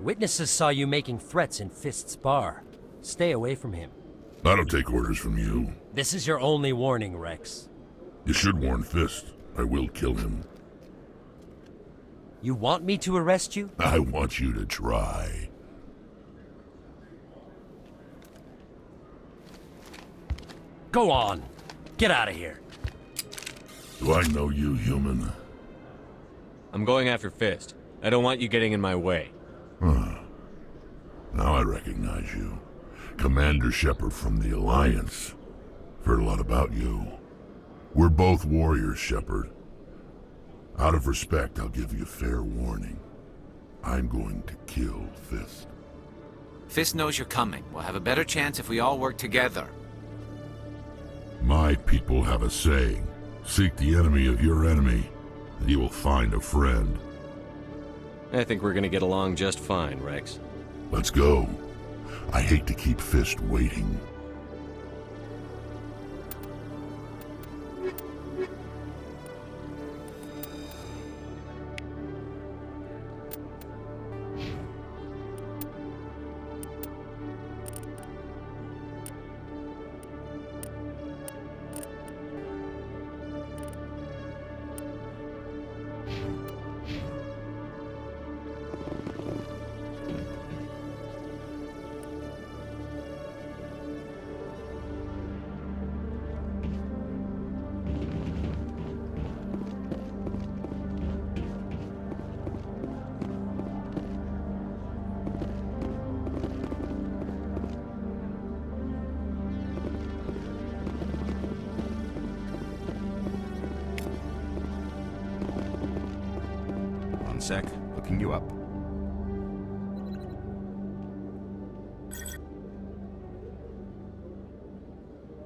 Witnesses saw you making threats in Fist's bar. Stay away from him. I don't take orders from you. This is your only warning, Rex. You should warn Fist. I will kill him. You want me to arrest you? I want you to try. Go on. Get out of here. Do I know you, human? I'm going after Fist. I don't want you getting in my way. Huh. Now I recognize you. Commander Shepard from the Alliance. Heard a lot about you. We're both warriors, Shepard. Out of respect, I'll give you fair warning. I'm going to kill Fist. Fist knows you're coming. We'll have a better chance if we all work together. My people have a saying. Seek the enemy of your enemy, and you will find a friend. I think we're gonna get along just fine, Rex. Let's go. I hate to keep Fist waiting. One sec, hooking you up.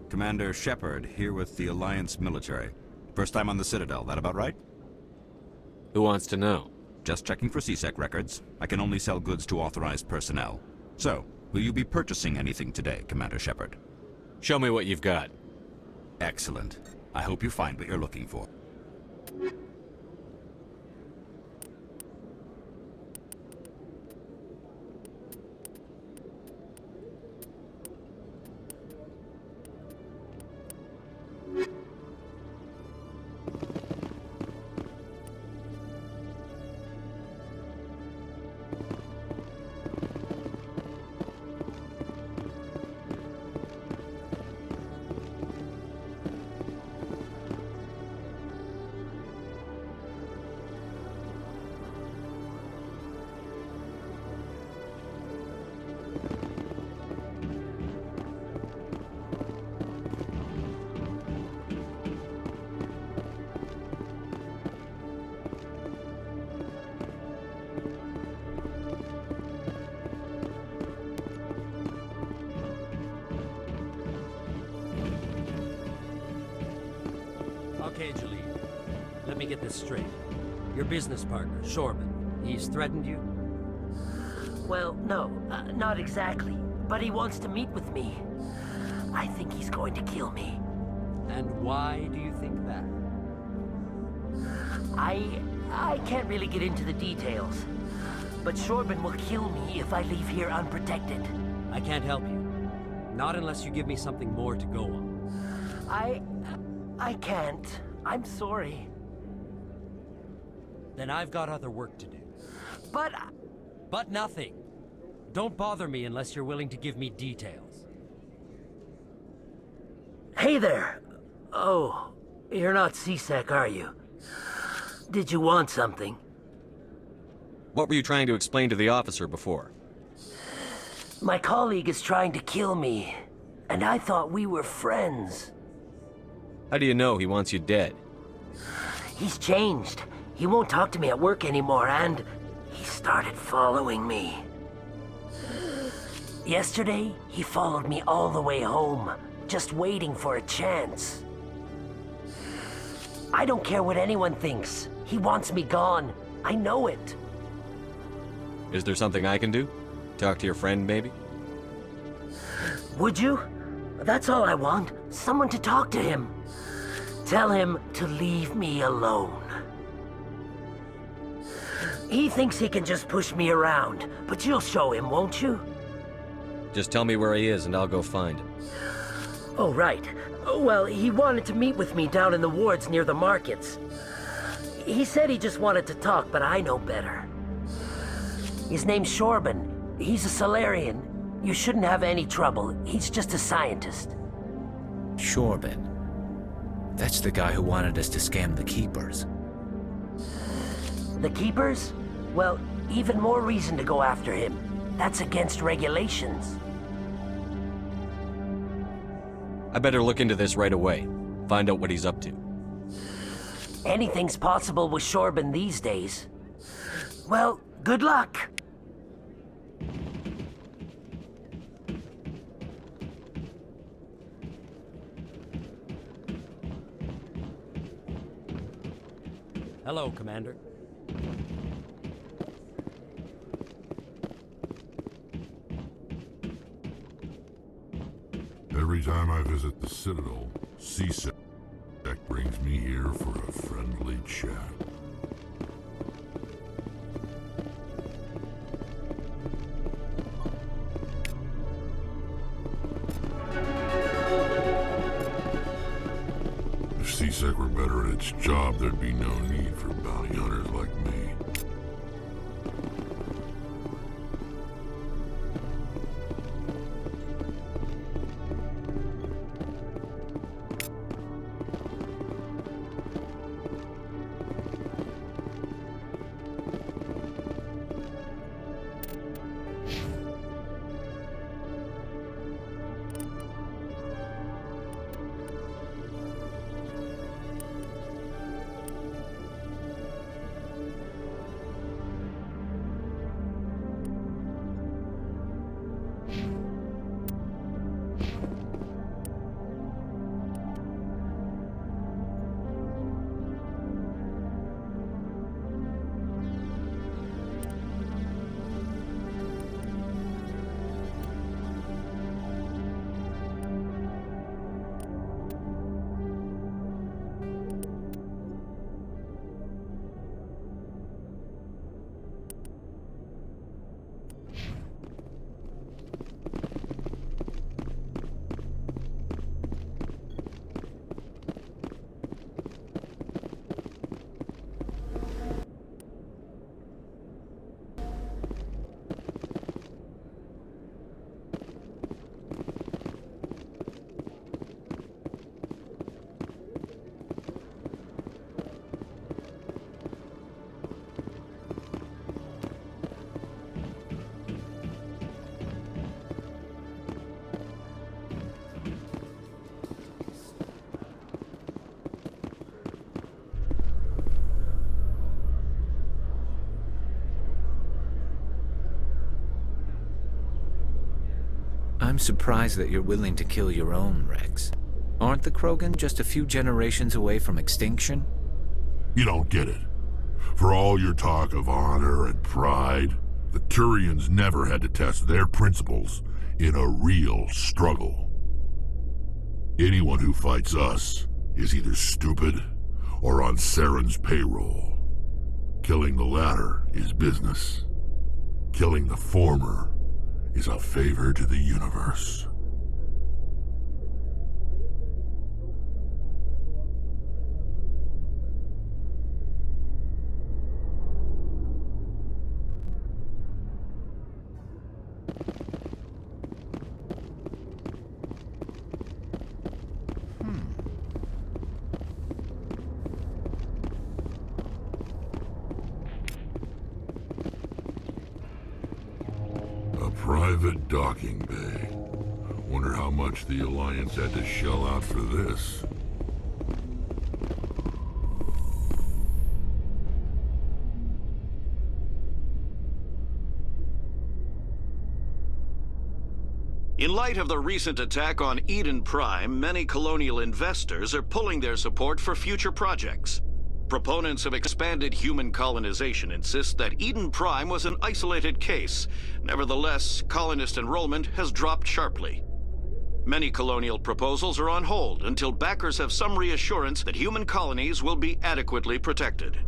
Commander Shepard, here with the Alliance military. First time on the Citadel, that about right? Who wants to know? Just checking for CSEC records. I can only sell goods to authorized personnel. So, will you be purchasing anything today, Commander Shepard? Show me what you've got. Excellent. I hope you find what you're looking for. Okay, Jalil. Let me get this straight. Your business partner, Shorman, he's threatened you? Well, no, not exactly. But he wants to meet with me. I think he's going to kill me. And why do you think that? I can't really get into the details. But Shorman will kill me if I leave here unprotected. I can't help you. Not unless you give me something more to go on. I can't. I'm sorry. Then I've got other work to do. But... But nothing. Don't bother me unless you're willing to give me details. Hey there! Oh, you're not CSEC, are you? Did you want something? What were you trying to explain to the officer before? My colleague is trying to kill me, and I thought we were friends. How do you know he wants you dead? He's changed. He won't talk to me at work anymore, and he started following me. Yesterday, he followed me all the way home, just waiting for a chance. I don't care what anyone thinks. He wants me gone. I know it. Is there something I can do? Talk to your friend, maybe? Would you? That's all I want. Someone to talk to him. Tell him to leave me alone. He thinks he can just push me around, but you'll show him, won't you? Just tell me where he is and I'll go find him. Oh, right. Well, he wanted to meet with me down in the wards near the markets. He said he just wanted to talk, but I know better. His name's Shorban. He's a Solarian. You shouldn't have any trouble. He's just a scientist. Shorban. That's the guy who wanted us to scam the Keepers. The Keepers? Well, even more reason to go after him. That's against regulations. I better look into this right away. Find out what he's up to. Anything's possible with Shorban these days. Well, good luck! Hello, Commander. Every time I visit the Citadel, C-Sec brings me here for a friendly chat. If C-Sec were better at its job, there'd be no need for bounty hunters like me. I'm surprised that you're willing to kill your own, Rex. Aren't the Krogan just a few generations away from extinction? You don't get it. For all your talk of honor and pride, the Turians never had to test their principles in a real struggle. Anyone who fights us is either stupid or on Saren's payroll. Killing the latter is business. Killing the former is a favor to the universe. Private docking bay. Wonder how much the Alliance had to shell out for this. In light of the recent attack on Eden Prime, many colonial investors are pulling their support for future projects. Proponents of expanded human colonization insist that Eden Prime was an isolated case. Nevertheless, colonist enrollment has dropped sharply. Many colonial proposals are on hold until backers have some reassurance that human colonies will be adequately protected.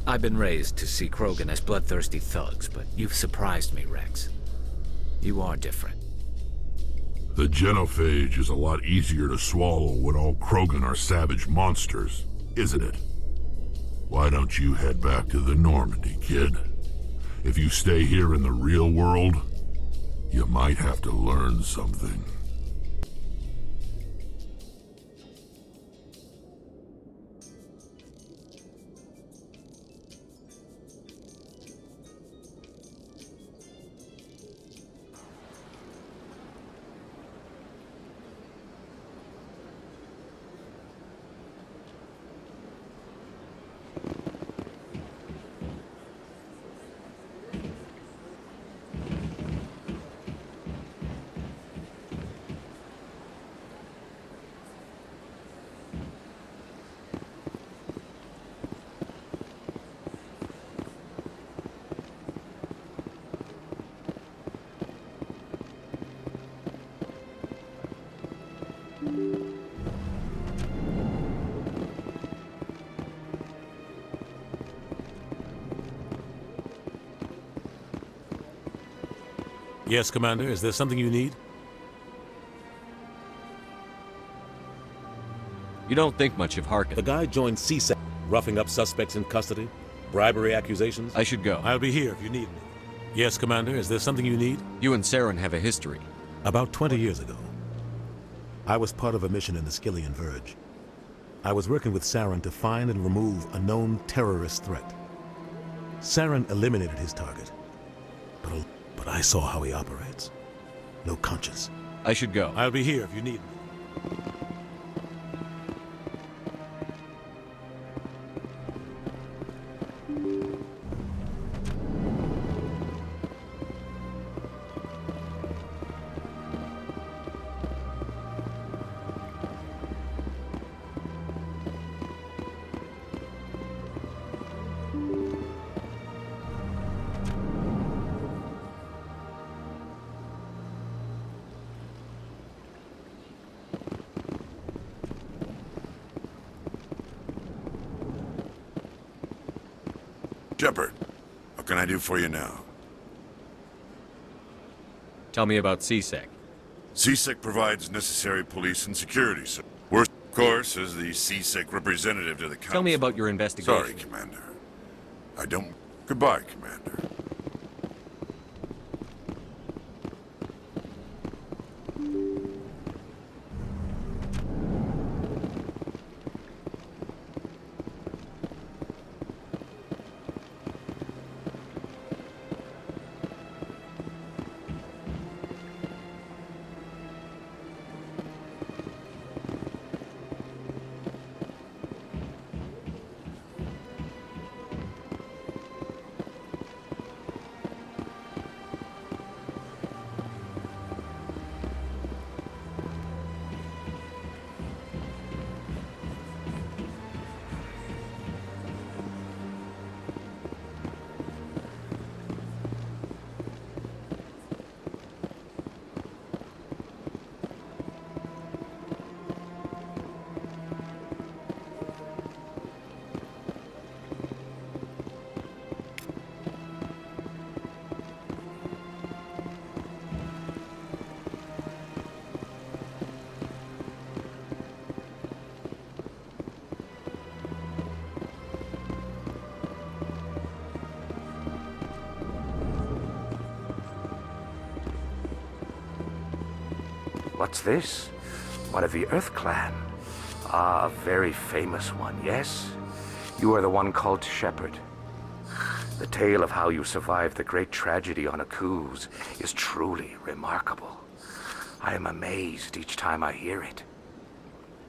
I've been raised to see Krogan as bloodthirsty thugs, but you've surprised me, Rex. You are different. The genophage is a lot easier to swallow when all Krogan are savage monsters, isn't it? Why don't you head back to the Normandy, kid? If you stay here in the real world, you might have to learn something. Yes, Commander. Is there something you need? You don't think much of Harkin. The guy joined CSEC, roughing up suspects in custody, bribery accusations. I should go. I'll be here if you need me. Yes, Commander. Is there something you need? You and Saren have a history. About 20 years ago, I was part of a mission in the Skillian Verge. I was working with Saren to find and remove a known terrorist threat. Saren eliminated his target, but I saw how he operates. No conscience. I should go. I'll be here if you need me. Shepard, what can I do for you now? Tell me about CSEC. CSEC provides necessary police and security. So worst, of course, is the CSEC representative to the council. Tell me about your investigation. Sorry, Commander. I don't... Goodbye, Commander. What's this? One of the Earth Clan. Ah, a very famous one, yes? You are the one called Shepard. The tale of how you survived the great tragedy on Akuz is truly remarkable. I am amazed each time I hear it.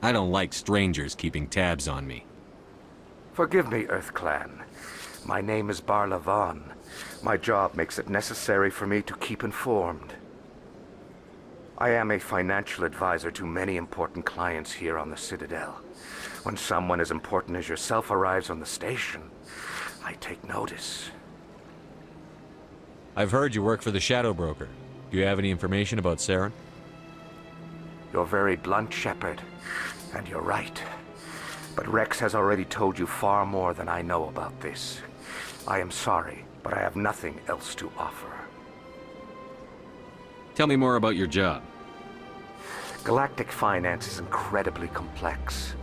I don't like strangers keeping tabs on me. Forgive me, Earth Clan. My name is Barla Vaughn. My job makes it necessary for me to keep informed. I am a financial advisor to many important clients here on the Citadel. When someone as important as yourself arrives on the station, I take notice. I've heard you work for the Shadow Broker. Do you have any information about Saren? You're very blunt, Shepard, and you're right. But Rex has already told you far more than I know about this. I am sorry, but I have nothing else to offer. Tell me more about your job. Galactic finance is incredibly complex.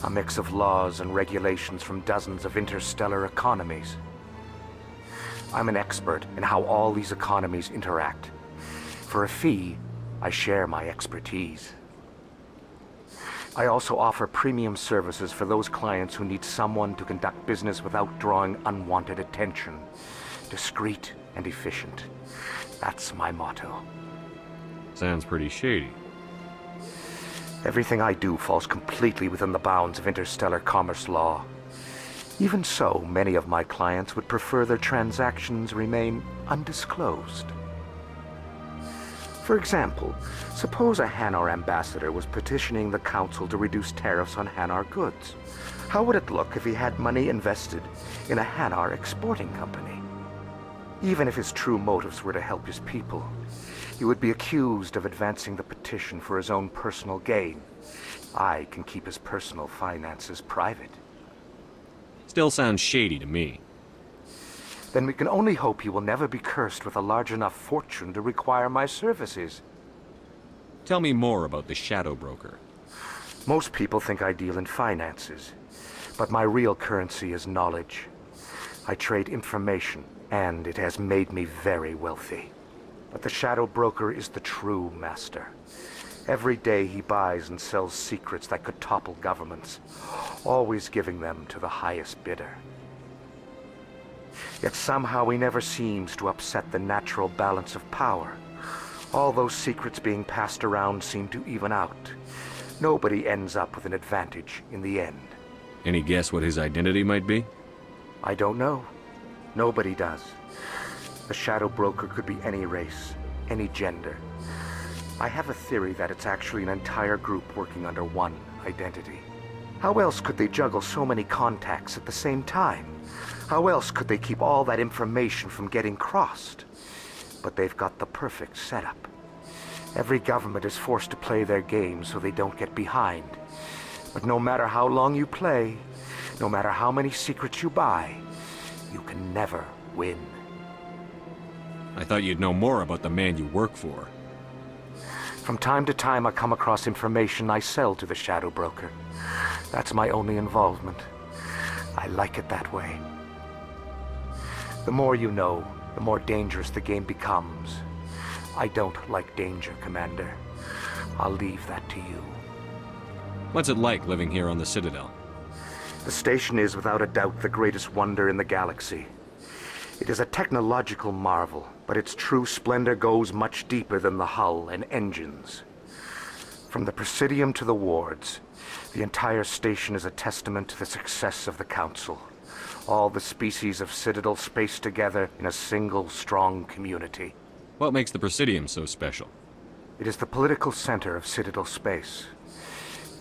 A mix of laws and regulations from dozens of interstellar economies. I'm an expert in how all these economies interact. For a fee, I share my expertise. I also offer premium services for those clients who need someone to conduct business without drawing unwanted attention. Discreet and efficient. That's my motto. Sounds pretty shady. Everything I do falls completely within the bounds of interstellar commerce law. Even so, many of my clients would prefer their transactions remain undisclosed. For example, suppose a Hanar ambassador was petitioning the council to reduce tariffs on Hanar goods. How would it look if he had money invested in a Hanar exporting company? Even if his true motives were to help his people, he would be accused of advancing the petition for his own personal gain. I can keep his personal finances private. Still sounds shady to me. Then we can only hope he will never be cursed with a large enough fortune to require my services. Tell me more about the Shadow Broker. Most people think I deal in finances, but my real currency is knowledge. I trade information, and it has made me very wealthy. But the Shadow Broker is the true master. Every day he buys and sells secrets that could topple governments, always giving them to the highest bidder. Yet somehow he never seems to upset the natural balance of power. All those secrets being passed around seem to even out. Nobody ends up with an advantage in the end. Any guess what his identity might be? I don't know. Nobody does. The Shadow Broker could be any race, any gender. I have a theory that it's actually an entire group working under one identity. How else could they juggle so many contacts at the same time? How else could they keep all that information from getting crossed? But they've got the perfect setup. Every government is forced to play their game so they don't get behind. But no matter how long you play, no matter how many secrets you buy, you can never win. I thought you'd know more about the man you work for. From time to time, I come across information I sell to the Shadow Broker. That's my only involvement. I like it that way. The more you know, the more dangerous the game becomes. I don't like danger, Commander. I'll leave that to you. What's it like living here on the Citadel? The station is without a doubt the greatest wonder in the galaxy. It is a technological marvel, but its true splendor goes much deeper than the hull and engines. From the Presidium to the wards, the entire station is a testament to the success of the Council. All the species of Citadel spaced together in a single, strong community. What makes the Presidium so special? It is the political center of Citadel space.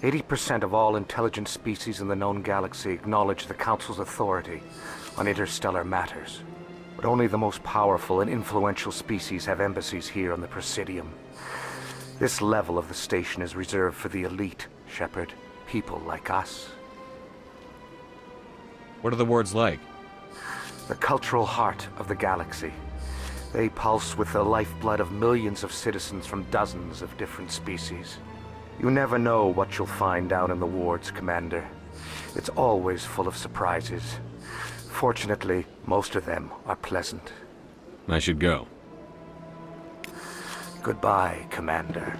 80% of all intelligent species in the known galaxy acknowledge the Council's authority on interstellar matters. But only the most powerful and influential species have embassies here on the Presidium. This level of the station is reserved for the elite, Shepard. People like us. What are the wards like? The cultural heart of the galaxy. They pulse with the lifeblood of millions of citizens from dozens of different species. You never know what you'll find down in the wards, Commander. It's always full of surprises. Fortunately, most of them are pleasant. I should go. Goodbye, Commander.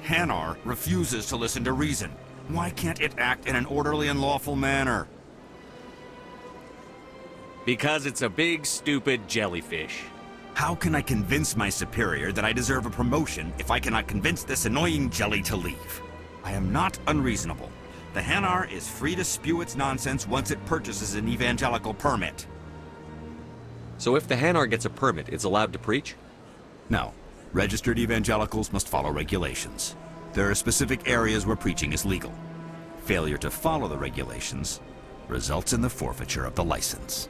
Hanar refuses to listen to reason. Why can't it act in an orderly and lawful manner? Because it's a big, stupid jellyfish. How can I convince my superior that I deserve a promotion if I cannot convince this annoying jelly to leave? I am not unreasonable. The Hanar is free to spew its nonsense once it purchases an evangelical permit. So if the Hanar gets a permit, it's allowed to preach? No. Registered evangelicals must follow regulations. There are specific areas where preaching is legal. Failure to follow the regulations results in the forfeiture of the license.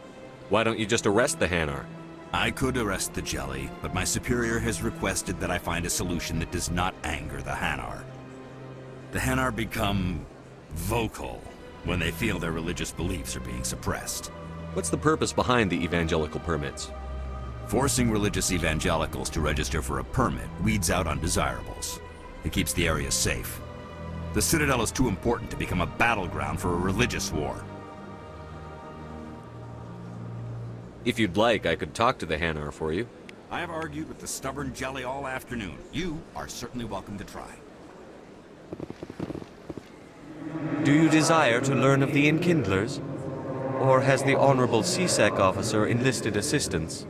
Why don't you just arrest the Hanar? I could arrest the jelly, but my superior has requested that I find a solution that does not anger the Hanar. The Hanar become vocal when they feel their religious beliefs are being suppressed. What's the purpose behind the evangelical permits? Forcing religious evangelicals to register for a permit weeds out undesirables. It keeps the area safe. The Citadel is too important to become a battleground for a religious war. If you'd like, I could talk to the Hanar for you. I have argued with the stubborn jelly all afternoon. You are certainly welcome to try. Do you desire to learn of the Enkindlers? Or has the Honorable CSEC officer enlisted assistance?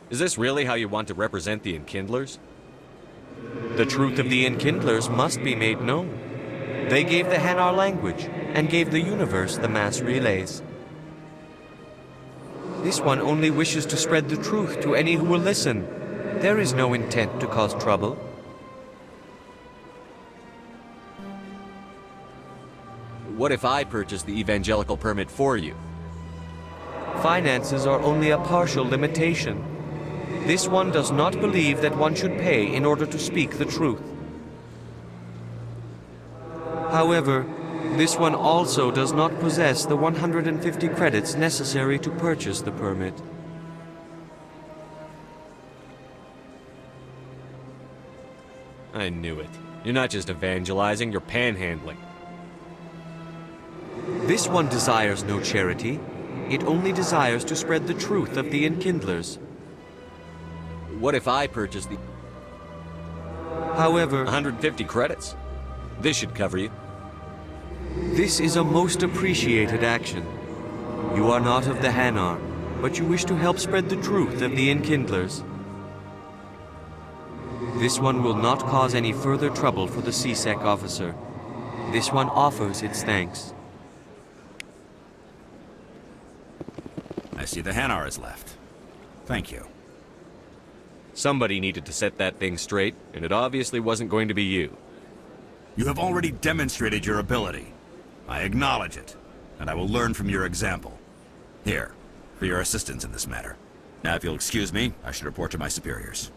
Is this really how you want to represent the Enkindlers? The truth of the Enkindlers must be made known. They gave the Hanar language, and gave the universe the mass relays. This one only wishes to spread the truth to any who will listen. There is no intent to cause trouble. What if I purchase the evangelical permit for you? Finances are only a partial limitation. This one does not believe that one should pay in order to speak the truth. However, this one also does not possess the 150 credits necessary to purchase the permit. I knew it. You're not just evangelizing, you're panhandling. This one desires no charity. It only desires to spread the truth of the Enkindlers. What if I purchase the... However... 150 credits? This should cover you. This is a most appreciated action. You are not of the Hanar, but you wish to help spread the truth of the Enkindlers. This one will not cause any further trouble for the CSEC officer. This one offers its thanks. I see the Hanar is left. Thank you. Somebody needed to set that thing straight, and it obviously wasn't going to be you. You have already demonstrated your ability. I acknowledge it, and I will learn from your example. Here, for your assistance in this matter. Now, if you'll excuse me, I should report to my superiors.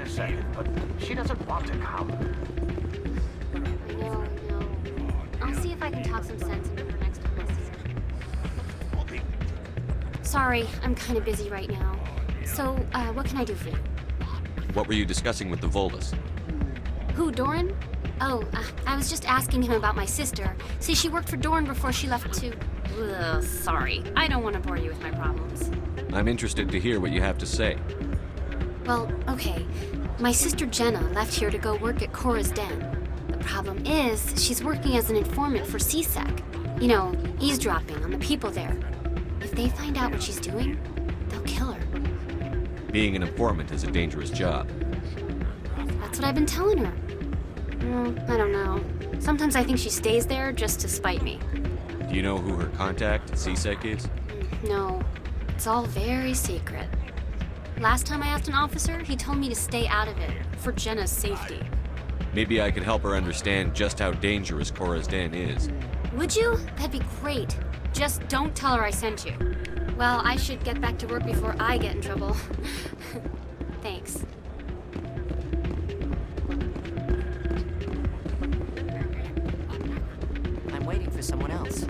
a second, but she doesn't want to come. No. I'll see if I can talk some sense into her next time I see her. Sorry, I'm kind of busy right now. So, what can I do for you? What were you discussing with the Volus? Who, Doran? Oh, I was just asking him about my sister. See, she worked for Doran before she left to... Ugh, sorry. I don't want to bore you with my problems. I'm interested to hear what you have to say. Well, okay. My sister Jenna left here to go work at Cora's Den. The problem is, she's working as an informant for CSEC. You know, eavesdropping on the people there. If they find out what she's doing, they'll kill her. Being an informant is a dangerous job. That's what I've been telling her. I don't know. Sometimes I think she stays there just to spite me. Do you know who her contact at CSEC is? No. It's all very secret. Last time I asked an officer, he told me to stay out of it, for Jenna's safety. Maybe I could help her understand just how dangerous Cora's Den is. Would you? That'd be great. Just don't tell her I sent you. Well, I should get back to work before I get in trouble. Thanks. I'm waiting for someone else.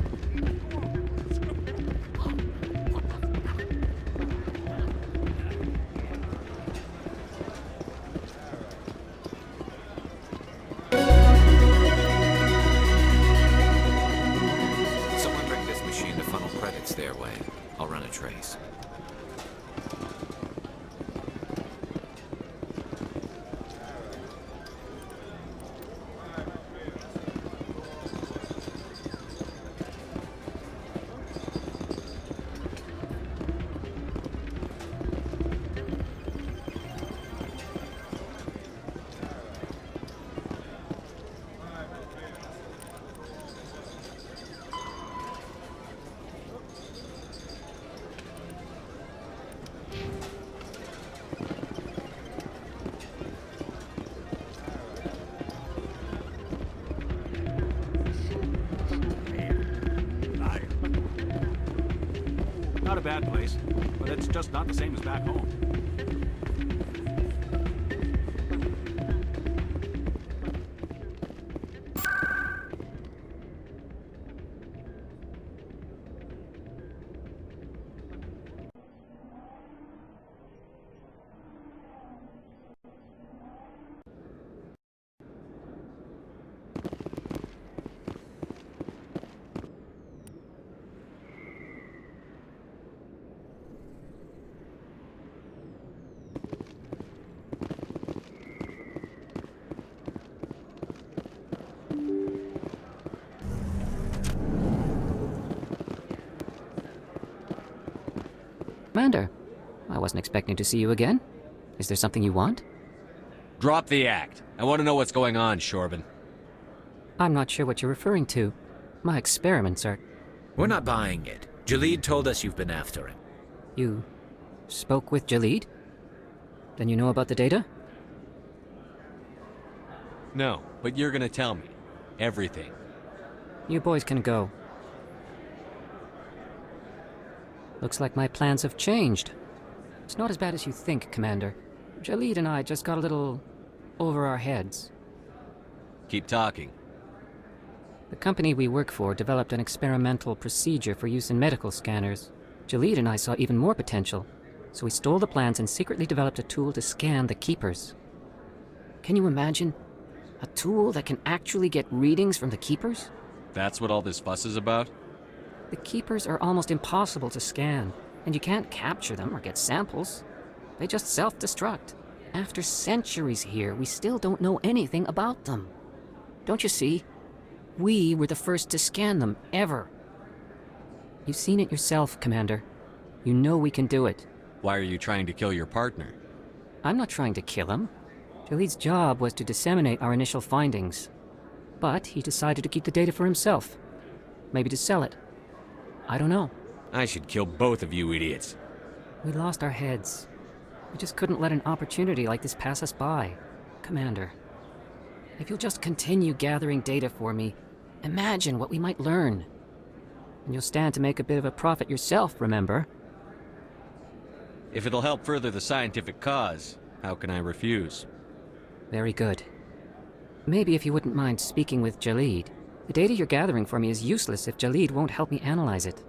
Someone bring this machine to funnel credits their way. I'll run a trace. Not a bad place, but it's just not the same as back home. Commander, I wasn't expecting to see you again. Is there something you want? Drop the act. I want to know what's going on, Shorban. I'm not sure what you're referring to. My experiments are... We're not buying it. Jalid told us you've been after him. You spoke with Jalid? Then you know about the data? No, but you're gonna tell me. Everything. You boys can go. Looks like my plans have changed. It's not as bad as you think, Commander. Jalid and I just got a little over our heads. Keep talking. The company we work for developed an experimental procedure for use in medical scanners. Jalid and I saw even more potential, so we stole the plans and secretly developed a tool to scan the Keepers. Can you imagine? A tool that can actually get readings from the Keepers? That's what all this fuss is about? The Keepers are almost impossible to scan, and you can't capture them or get samples. They just self-destruct. After centuries here, we still don't know anything about them. Don't you see? We were the first to scan them, ever. You've seen it yourself, Commander. You know we can do it. Why are you trying to kill your partner? I'm not trying to kill him. Jalid's job was to disseminate our initial findings. But he decided to keep the data for himself. Maybe to sell it. I don't know. I should kill both of you idiots. We lost our heads. We just couldn't let an opportunity like this pass us by. Commander, if you'll just continue gathering data for me, imagine what we might learn. And you'll stand to make a bit of a profit yourself, remember? If it'll help further the scientific cause, How can I refuse? Very good. Maybe if you wouldn't mind speaking with Jalid. The data you're gathering for me is useless if Jalid won't help me analyze it.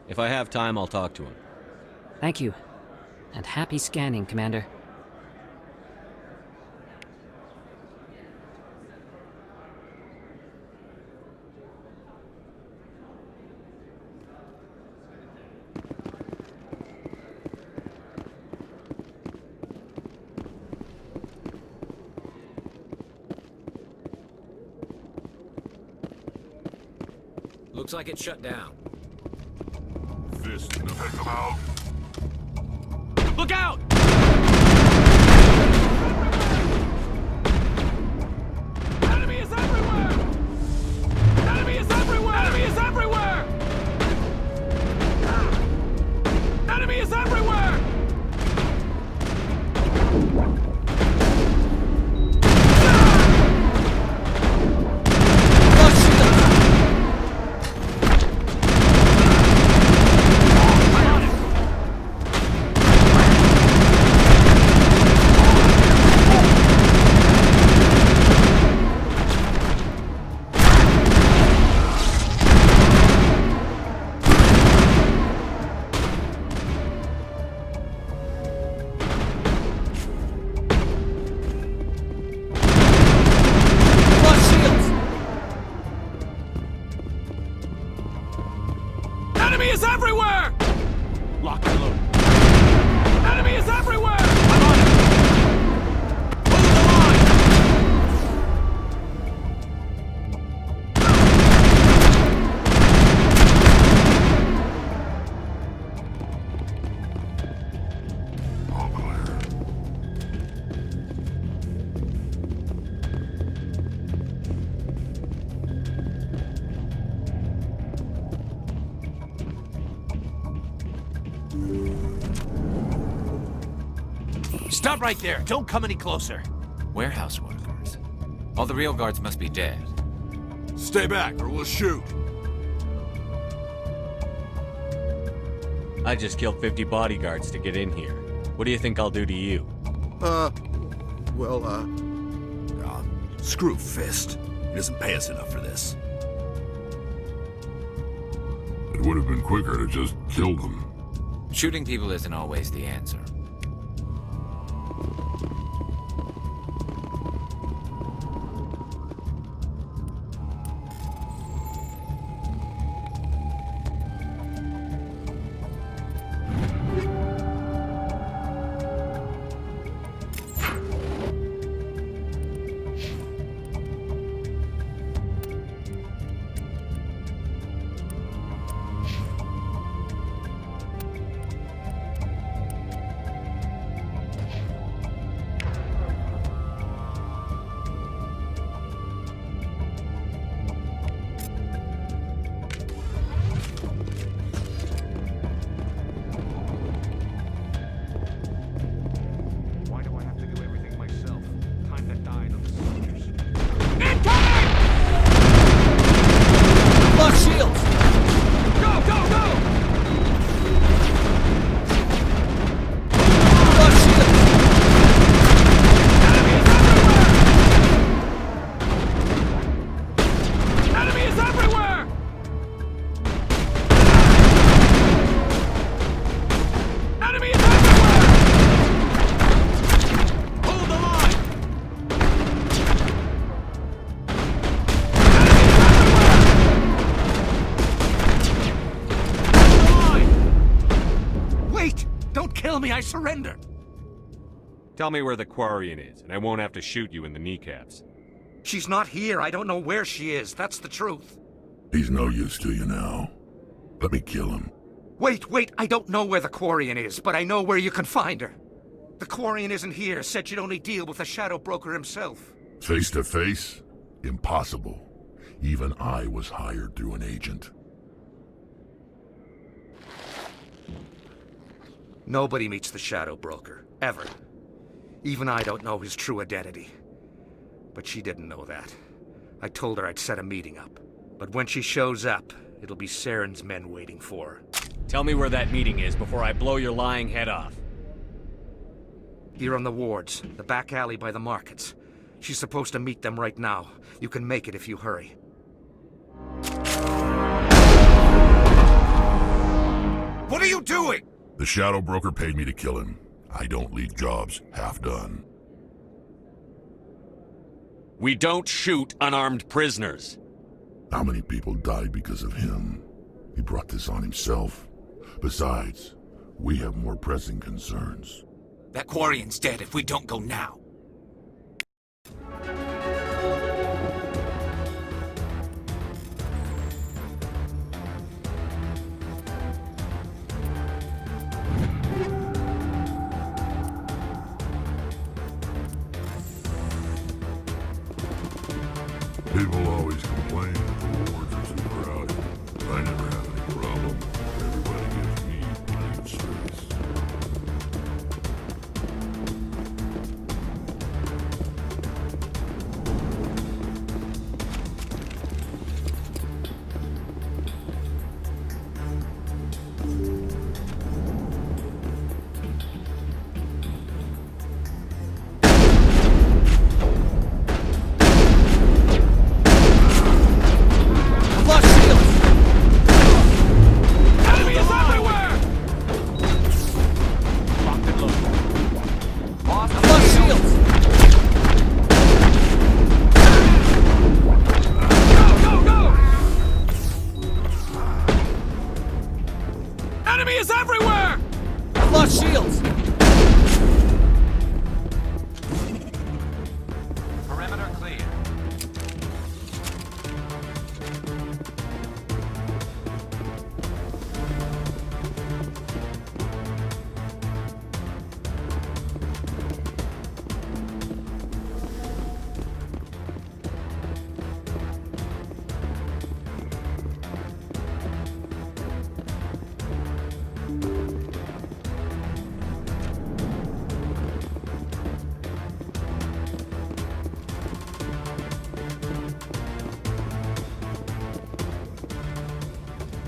If I have time, I'll talk to him. Thank you. And happy scanning, Commander. Looks like it's shut down. Fist gonna pick them out. Look out! Enemy is everywhere! Enemy is everywhere! Enemy is everywhere! Enemy is everywhere! Enemy is everywhere! Lock and load. Enemy is everywhere! I'm on it! Hold the line! All clear. Stop right there! Don't come any closer! Warehouse workers. All the real guards must be dead. Stay back or we'll shoot. I just killed 50 bodyguards to get in here. What do you think I'll do to you? Screw Fist. He doesn't pay us enough for this. It would have been quicker to just kill them. Shooting people isn't always the answer. I surrender! Tell me where the Quarian is, and I won't have to shoot you in the kneecaps. She's not here. I don't know where she is. That's the truth. He's no use to you now. Let me kill him. Wait. I don't know where the Quarian is, but I know where you can find her. The Quarian isn't here. Said she'd only deal with the Shadow Broker himself. Face to face? Impossible. Even I was hired through an agent. Nobody meets the Shadow Broker, ever. Even I don't know his true identity. But she didn't know that. I told her I'd set a meeting up. But when she shows up, it'll be Saren's men waiting for her. Tell me where that meeting is before I blow your lying head off. Here on the wards, the back alley by the markets. She's supposed to meet them right now. You can make it if you hurry. What are you doing? The Shadow Broker paid me to kill him. I don't leave jobs half done. We don't shoot unarmed prisoners. How many people died because of him? He brought this on himself. Besides, we have more pressing concerns. That Quarian's dead if we don't go now. People always complain that the wards are too crowded. I never have any problem. Everybody gives me plenty of space.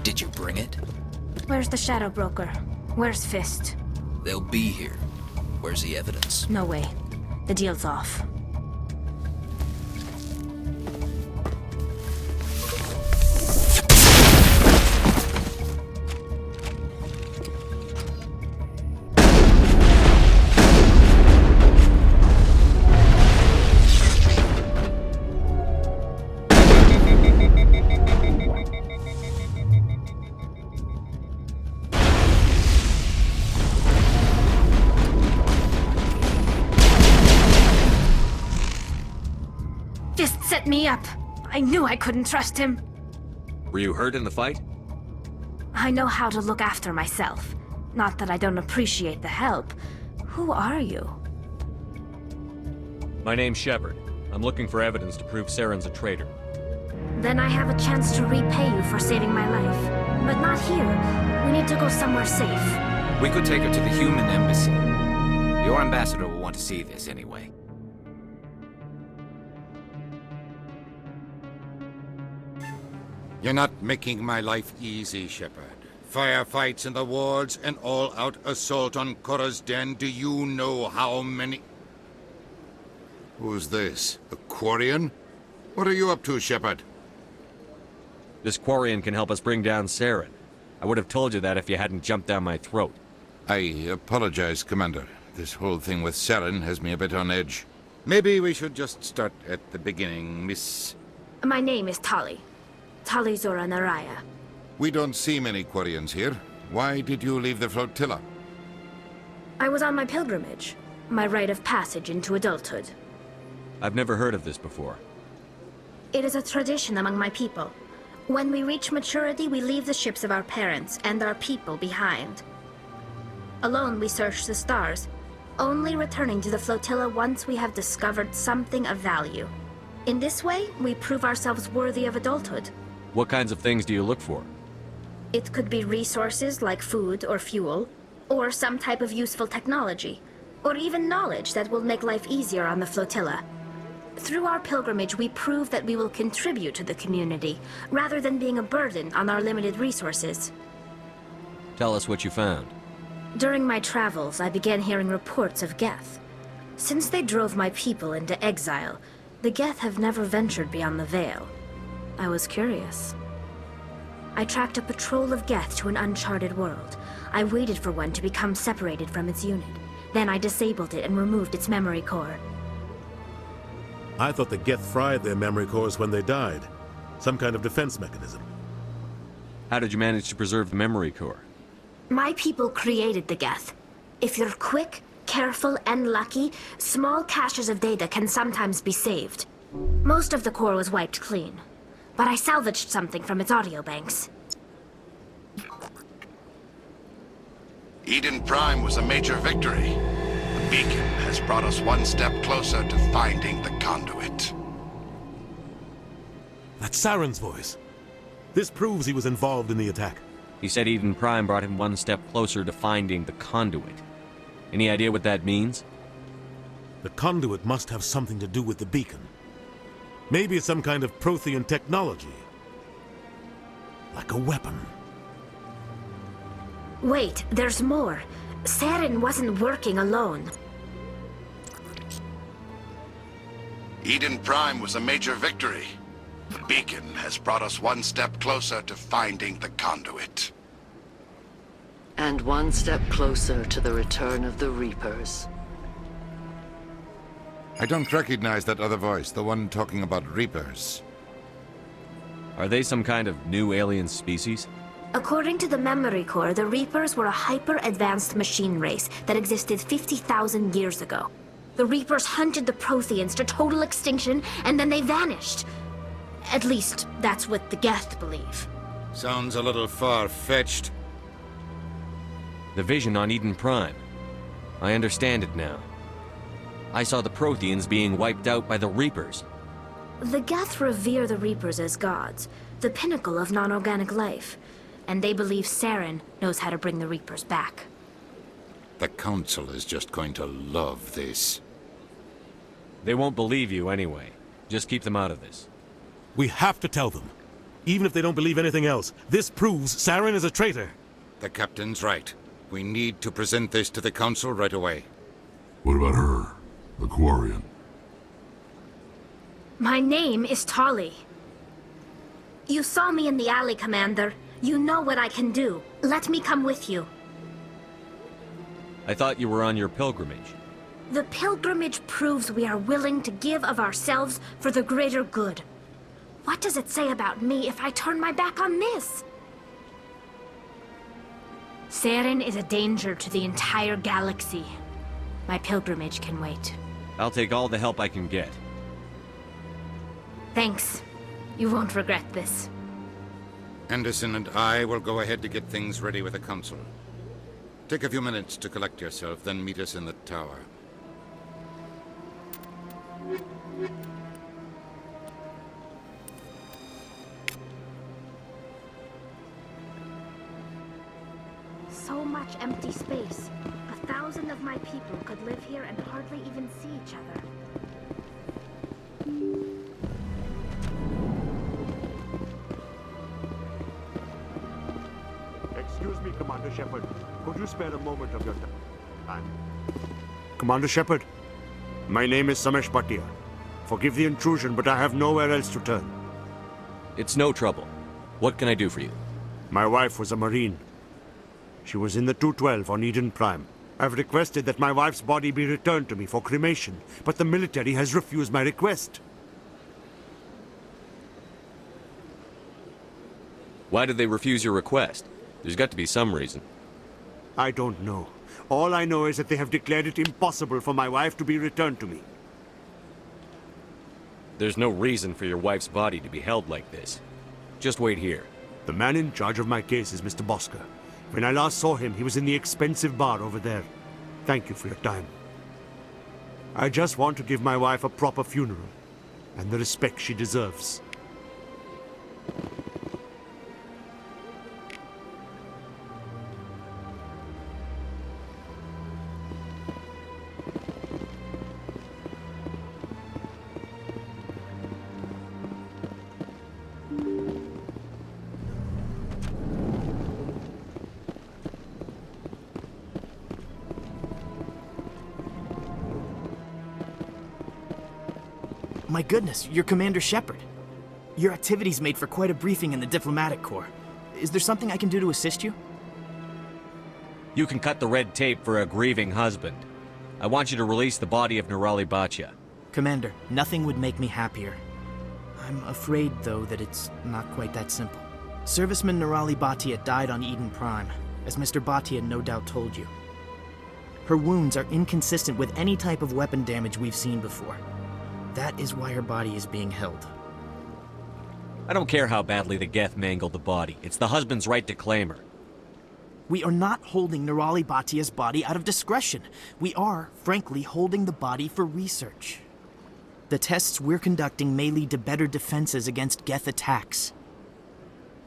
Did you bring it? Where's the Shadow Broker? Where's Fist? They'll be here. Where's the evidence? No way. The deal's off. Fist set me up. I knew I couldn't trust him. Were you hurt in the fight? I know how to look after myself. Not that I don't appreciate the help. Who are you? My name's Shepard. I'm looking for evidence to prove Saren's a traitor. Then I have a chance to repay you for saving my life. But not here. We need to go somewhere safe. We could take her to the human embassy. Your ambassador will want to see this anyway. You're not making my life easy, Shepard. Firefights in the wards, an all-out assault on Korra's den. Do you know how many... Who's this? A Quarian? What are you up to, Shepard? This Quarian can help us bring down Saren. I would have told you that if you hadn't jumped down my throat. I apologize, Commander. This whole thing with Saren has me a bit on edge. Maybe we should just start at the beginning, Miss... My name is Tali. Tali Zora Naraya. We don't see many Quarians here. Why did you leave the flotilla? I was on my pilgrimage. My rite of passage into adulthood. I've never heard of this before. It is a tradition among my people. When we reach maturity, we leave the ships of our parents and our people behind. Alone, we search the stars, only returning to the flotilla once we have discovered something of value. In this way, we prove ourselves worthy of adulthood. What kinds of things do you look for? It could be resources like food or fuel, or some type of useful technology, or even knowledge that will make life easier on the flotilla. Through our pilgrimage, we prove that we will contribute to the community, rather than being a burden on our limited resources. Tell us what you found. During my travels, I began hearing reports of Geth. Since they drove my people into exile, the Geth have never ventured beyond the Veil. I was curious. I tracked a patrol of Geth to an uncharted world. I waited for one to become separated from its unit. Then I disabled it and removed its memory core. I thought the Geth fried their memory cores when they died. Some kind of defense mechanism. How did you manage to preserve the memory core? My people created the Geth. If you're quick, careful, and lucky, small caches of data can sometimes be saved. Most of the core was wiped clean, but I salvaged something from its audio banks. Eden Prime was a major victory. The beacon has brought us one step closer to finding the conduit. That's Saren's voice. This proves he was involved in the attack. He said Eden Prime brought him one step closer to finding the conduit. Any idea what that means? The conduit must have something to do with the beacon. Maybe it's some kind of Prothean technology. Like a weapon. Wait, there's more. Saren wasn't working alone. Eden Prime was a major victory. The beacon has brought us one step closer to finding the conduit. And one step closer to the return of the Reapers. I don't recognize that other voice, the one talking about Reapers. Are they some kind of new alien species? According to the memory core, the Reapers were a hyper-advanced machine race that existed 50,000 years ago. The Reapers hunted the Protheans to total extinction, and then they vanished. At least, that's what the Geth believe. Sounds a little far-fetched. The vision on Eden Prime. I understand it now. I saw the Protheans being wiped out by the Reapers. The Geth revere the Reapers as gods, the pinnacle of non-organic life. And they believe Saren knows how to bring the Reapers back. The Council is just going to love this. They won't believe you anyway. Just keep them out of this. We have to tell them. Even if they don't believe anything else, this proves Saren is a traitor. The Captain's right. We need to present this to the Council right away. What about her? The Quarian? My name is Tali. You saw me in the alley, Commander. You know what I can do. Let me come with you. I thought you were on your pilgrimage. The pilgrimage proves we are willing to give of ourselves for the greater good. What does it say about me if I turn my back on this? Saren is a danger to the entire galaxy. My pilgrimage can wait. I'll take all the help I can get. Thanks. You won't regret this. Anderson and I will go ahead to get things ready with the Council. Take a few minutes to collect yourself, then meet us in the tower. So much empty space. 1,000 of my people could live here and hardly even see each other. Excuse me, Commander Shepard. Could you spare a moment of your time? Commander Shepard, my name is Samesh Bhatia. Forgive the intrusion, but I have nowhere else to turn. It's no trouble. What can I do for you? My wife was a Marine. She was in the 212 on Eden Prime. I've requested that my wife's body be returned to me for cremation, but the military has refused my request. Why did they refuse your request? There's got to be some reason. I don't know. All I know is that they have declared it impossible for my wife to be returned to me. There's no reason for your wife's body to be held like this. Just wait here. The man in charge of my case is Mr. Bosker. When I last saw him, he was in the expensive bar over there. Thank you for your time. I just want to give my wife a proper funeral, and the respect she deserves. My goodness, you're Commander Shepard. Your activities made for quite a briefing in the diplomatic corps. Is there something I can do to assist you? You can cut the red tape for a grieving husband. I want you to release the body of Nerali Bachya. Commander, nothing would make me happier. I'm afraid, though, that it's not quite that simple. Serviceman Nerali Bachya died on Eden Prime, as Mr. Bachya no doubt told you. Her wounds are inconsistent with any type of weapon damage we've seen before. That is why her body is being held. I don't care how badly the Geth mangled the body. It's the husband's right to claim her. We are not holding Nerali Bachya's body out of discretion. We are, frankly, holding the body for research. The tests we're conducting may lead to better defenses against Geth attacks.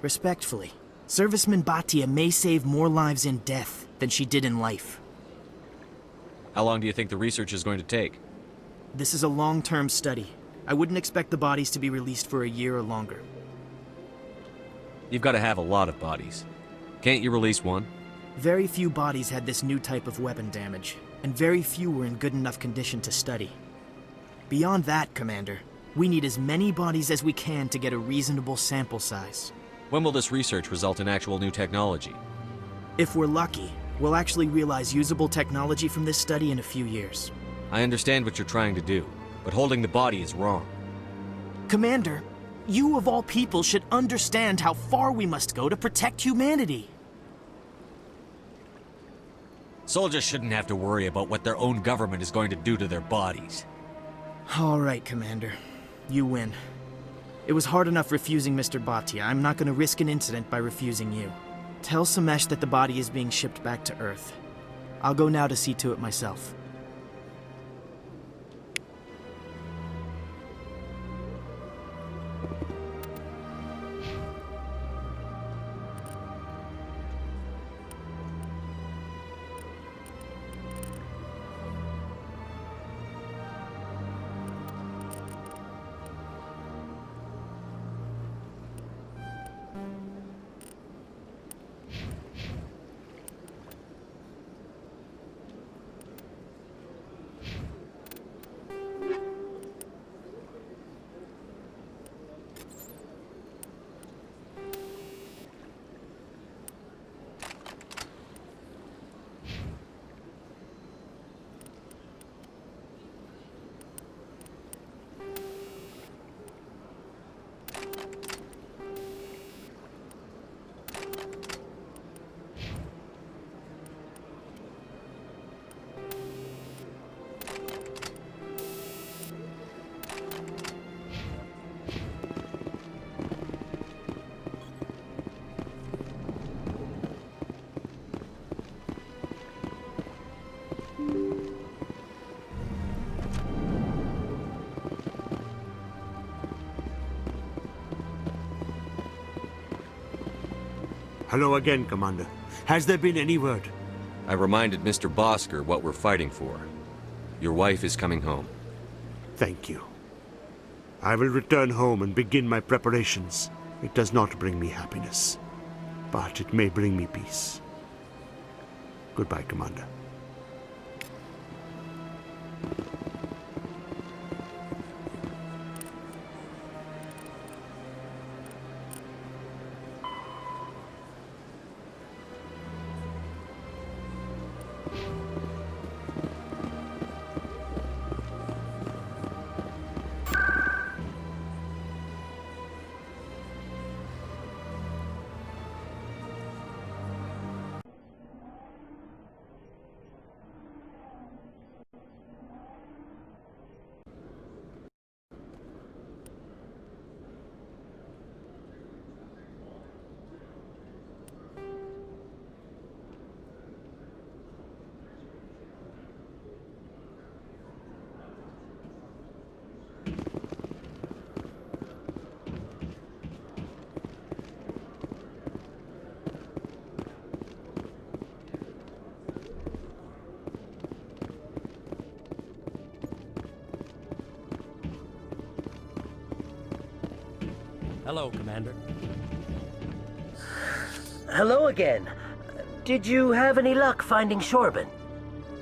Respectfully, Serviceman Bachya may save more lives in death than she did in life. How long do you think the research is going to take? This is a long-term study. I wouldn't expect the bodies to be released for a year or longer. You've got to have a lot of bodies. Can't you release one? Very few bodies had this new type of weapon damage, and very few were in good enough condition to study. Beyond that, Commander, we need as many bodies as we can to get a reasonable sample size. When will this research result in actual new technology? If we're lucky, we'll actually realize usable technology from this study in a few years. I understand what you're trying to do, but holding the body is wrong. Commander, you of all people should understand how far we must go to protect humanity. Soldiers shouldn't have to worry about what their own government is going to do to their bodies. All right, Commander. You win. It was hard enough refusing Mr. Bachya. I'm not going to risk an incident by refusing you. Tell Samesh that the body is being shipped back to Earth. I'll go now to see to it myself. Hello again, Commander. Has there been any word? I reminded Mr. Bosker what we're fighting for. Your wife is coming home. Thank you. I will return home and begin my preparations. It does not bring me happiness, but it may bring me peace. Goodbye, Commander. Hello, Commander. Hello again. Did you have any luck finding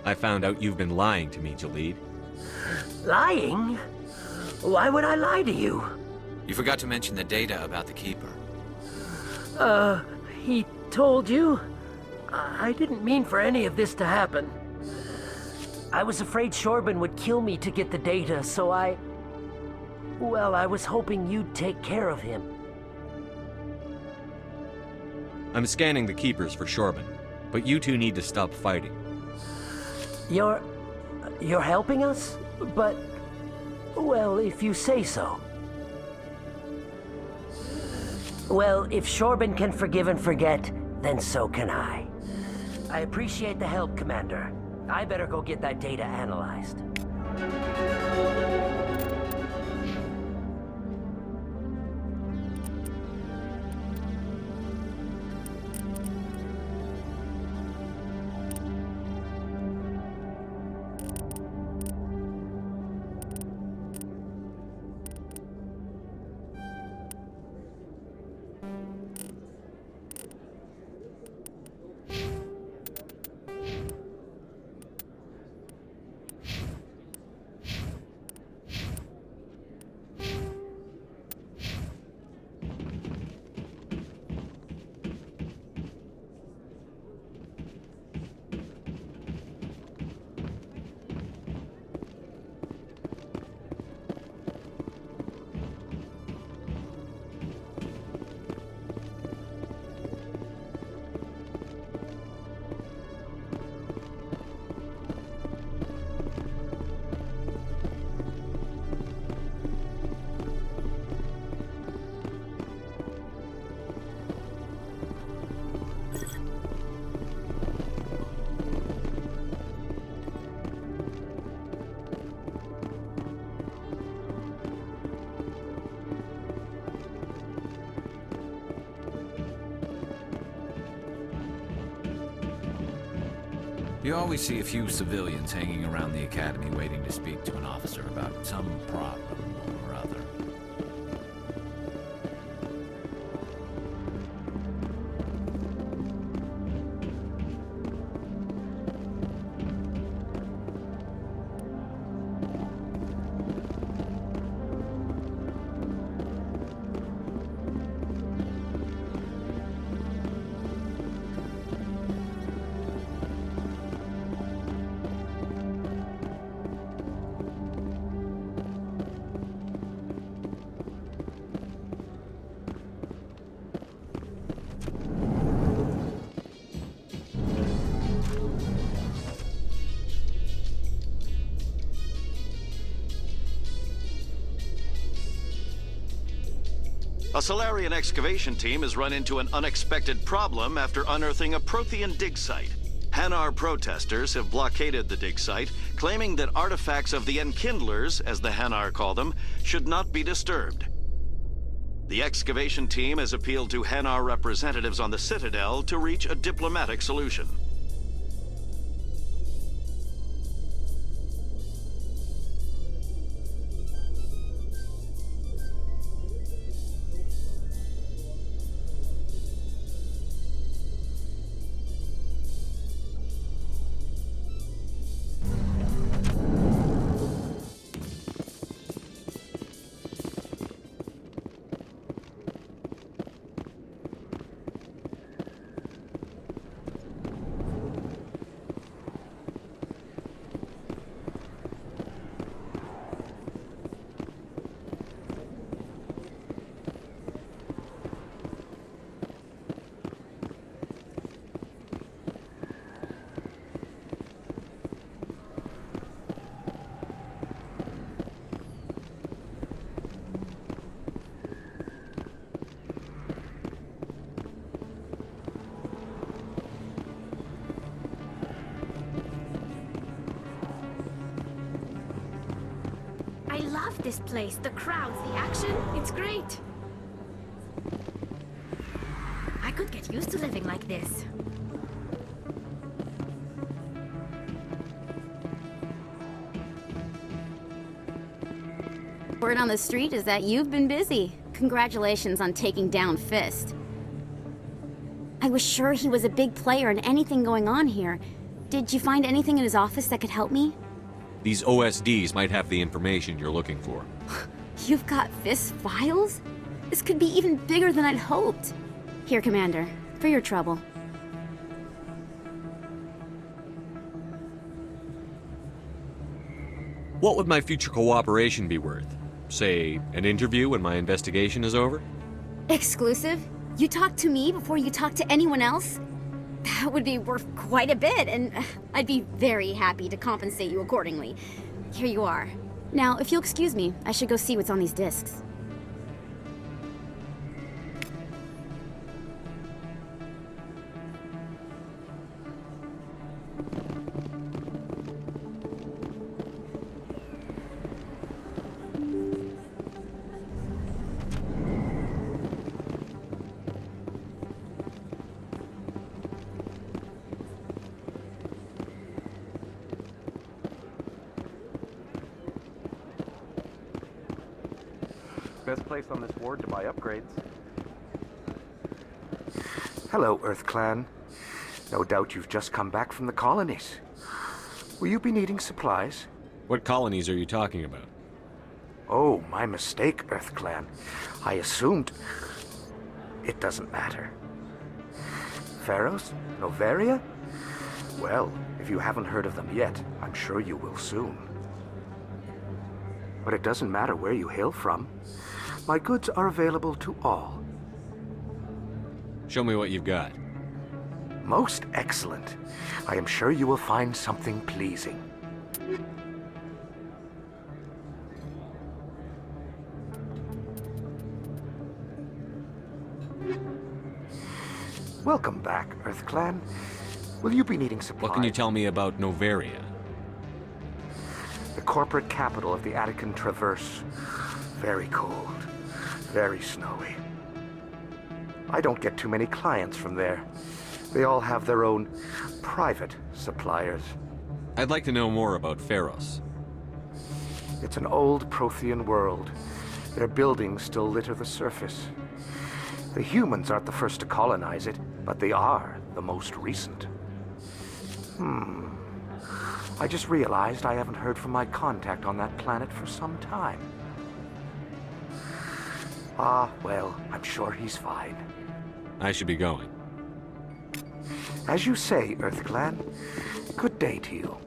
I found out you've been lying to me, Jalid. Lying? Why would I lie to you? You forgot to mention the data about the Keeper. He told you? I didn't mean for any of this to happen. I was afraid Shorban would kill me to get the data, so well, I was hoping you'd take care of him. I'm scanning the Keepers for Shorban, but you two need to stop fighting. You're helping us? But, well, if you say so. Well, if Shorban can forgive and forget, then so can I. I appreciate the help, Commander. I better go get that data analyzed. You always see a few civilians hanging around the academy waiting to speak to an officer about some problem or other. A Solarian excavation team has run into an unexpected problem after unearthing a Prothean dig site. Hanar protesters have blockaded the dig site, claiming that artifacts of the Enkindlers, as the Hanar call them, should not be disturbed. The excavation team has appealed to Hanar representatives on the Citadel to reach a diplomatic solution. I love this place. The crowds, the action. It's great. I could get used to living like this. Word on the street is that you've been busy. Congratulations on taking down Fist. I was sure he was a big player in anything going on here. Did you find anything in his office that could help me? These OSDs might have the information you're looking for. You've got this files? This could be even bigger than I'd hoped. Here, Commander, for your trouble. What would my future cooperation be worth? Say, an interview when my investigation is over? Exclusive? You talk to me before you talk to anyone else? That would be worth quite a bit, and I'd be very happy to compensate you accordingly. Here you are. Now, if you'll excuse me, I should go see what's on these discs. Best place on this ward to buy upgrades. Hello, Earth Clan. No doubt you've just come back from the colonies. Will you be needing supplies? What colonies are you talking about? Oh, my mistake, Earth Clan. I assumed... It doesn't matter. Pharos? Noveria? Well, if you haven't heard of them yet, I'm sure you will soon. But it doesn't matter where you hail from. My goods are available to all. Show me what you've got. Most excellent. I am sure you will find something pleasing. Welcome back, Earth Clan. Will you be needing supplies? What can you tell me about Noveria? The corporate capital of the Attican Traverse. Very cold. Very snowy. I don't get too many clients from there. They all have their own private suppliers. I'd like to know more about Pharos. It's an old Prothean world. Their buildings still litter the surface. The humans aren't the first to colonize it, but they are the most recent. I just realized I haven't heard from my contact on that planet for some time. Ah, well, I'm sure he's fine. I should be going. As you say, Earth Clan. Good day to you.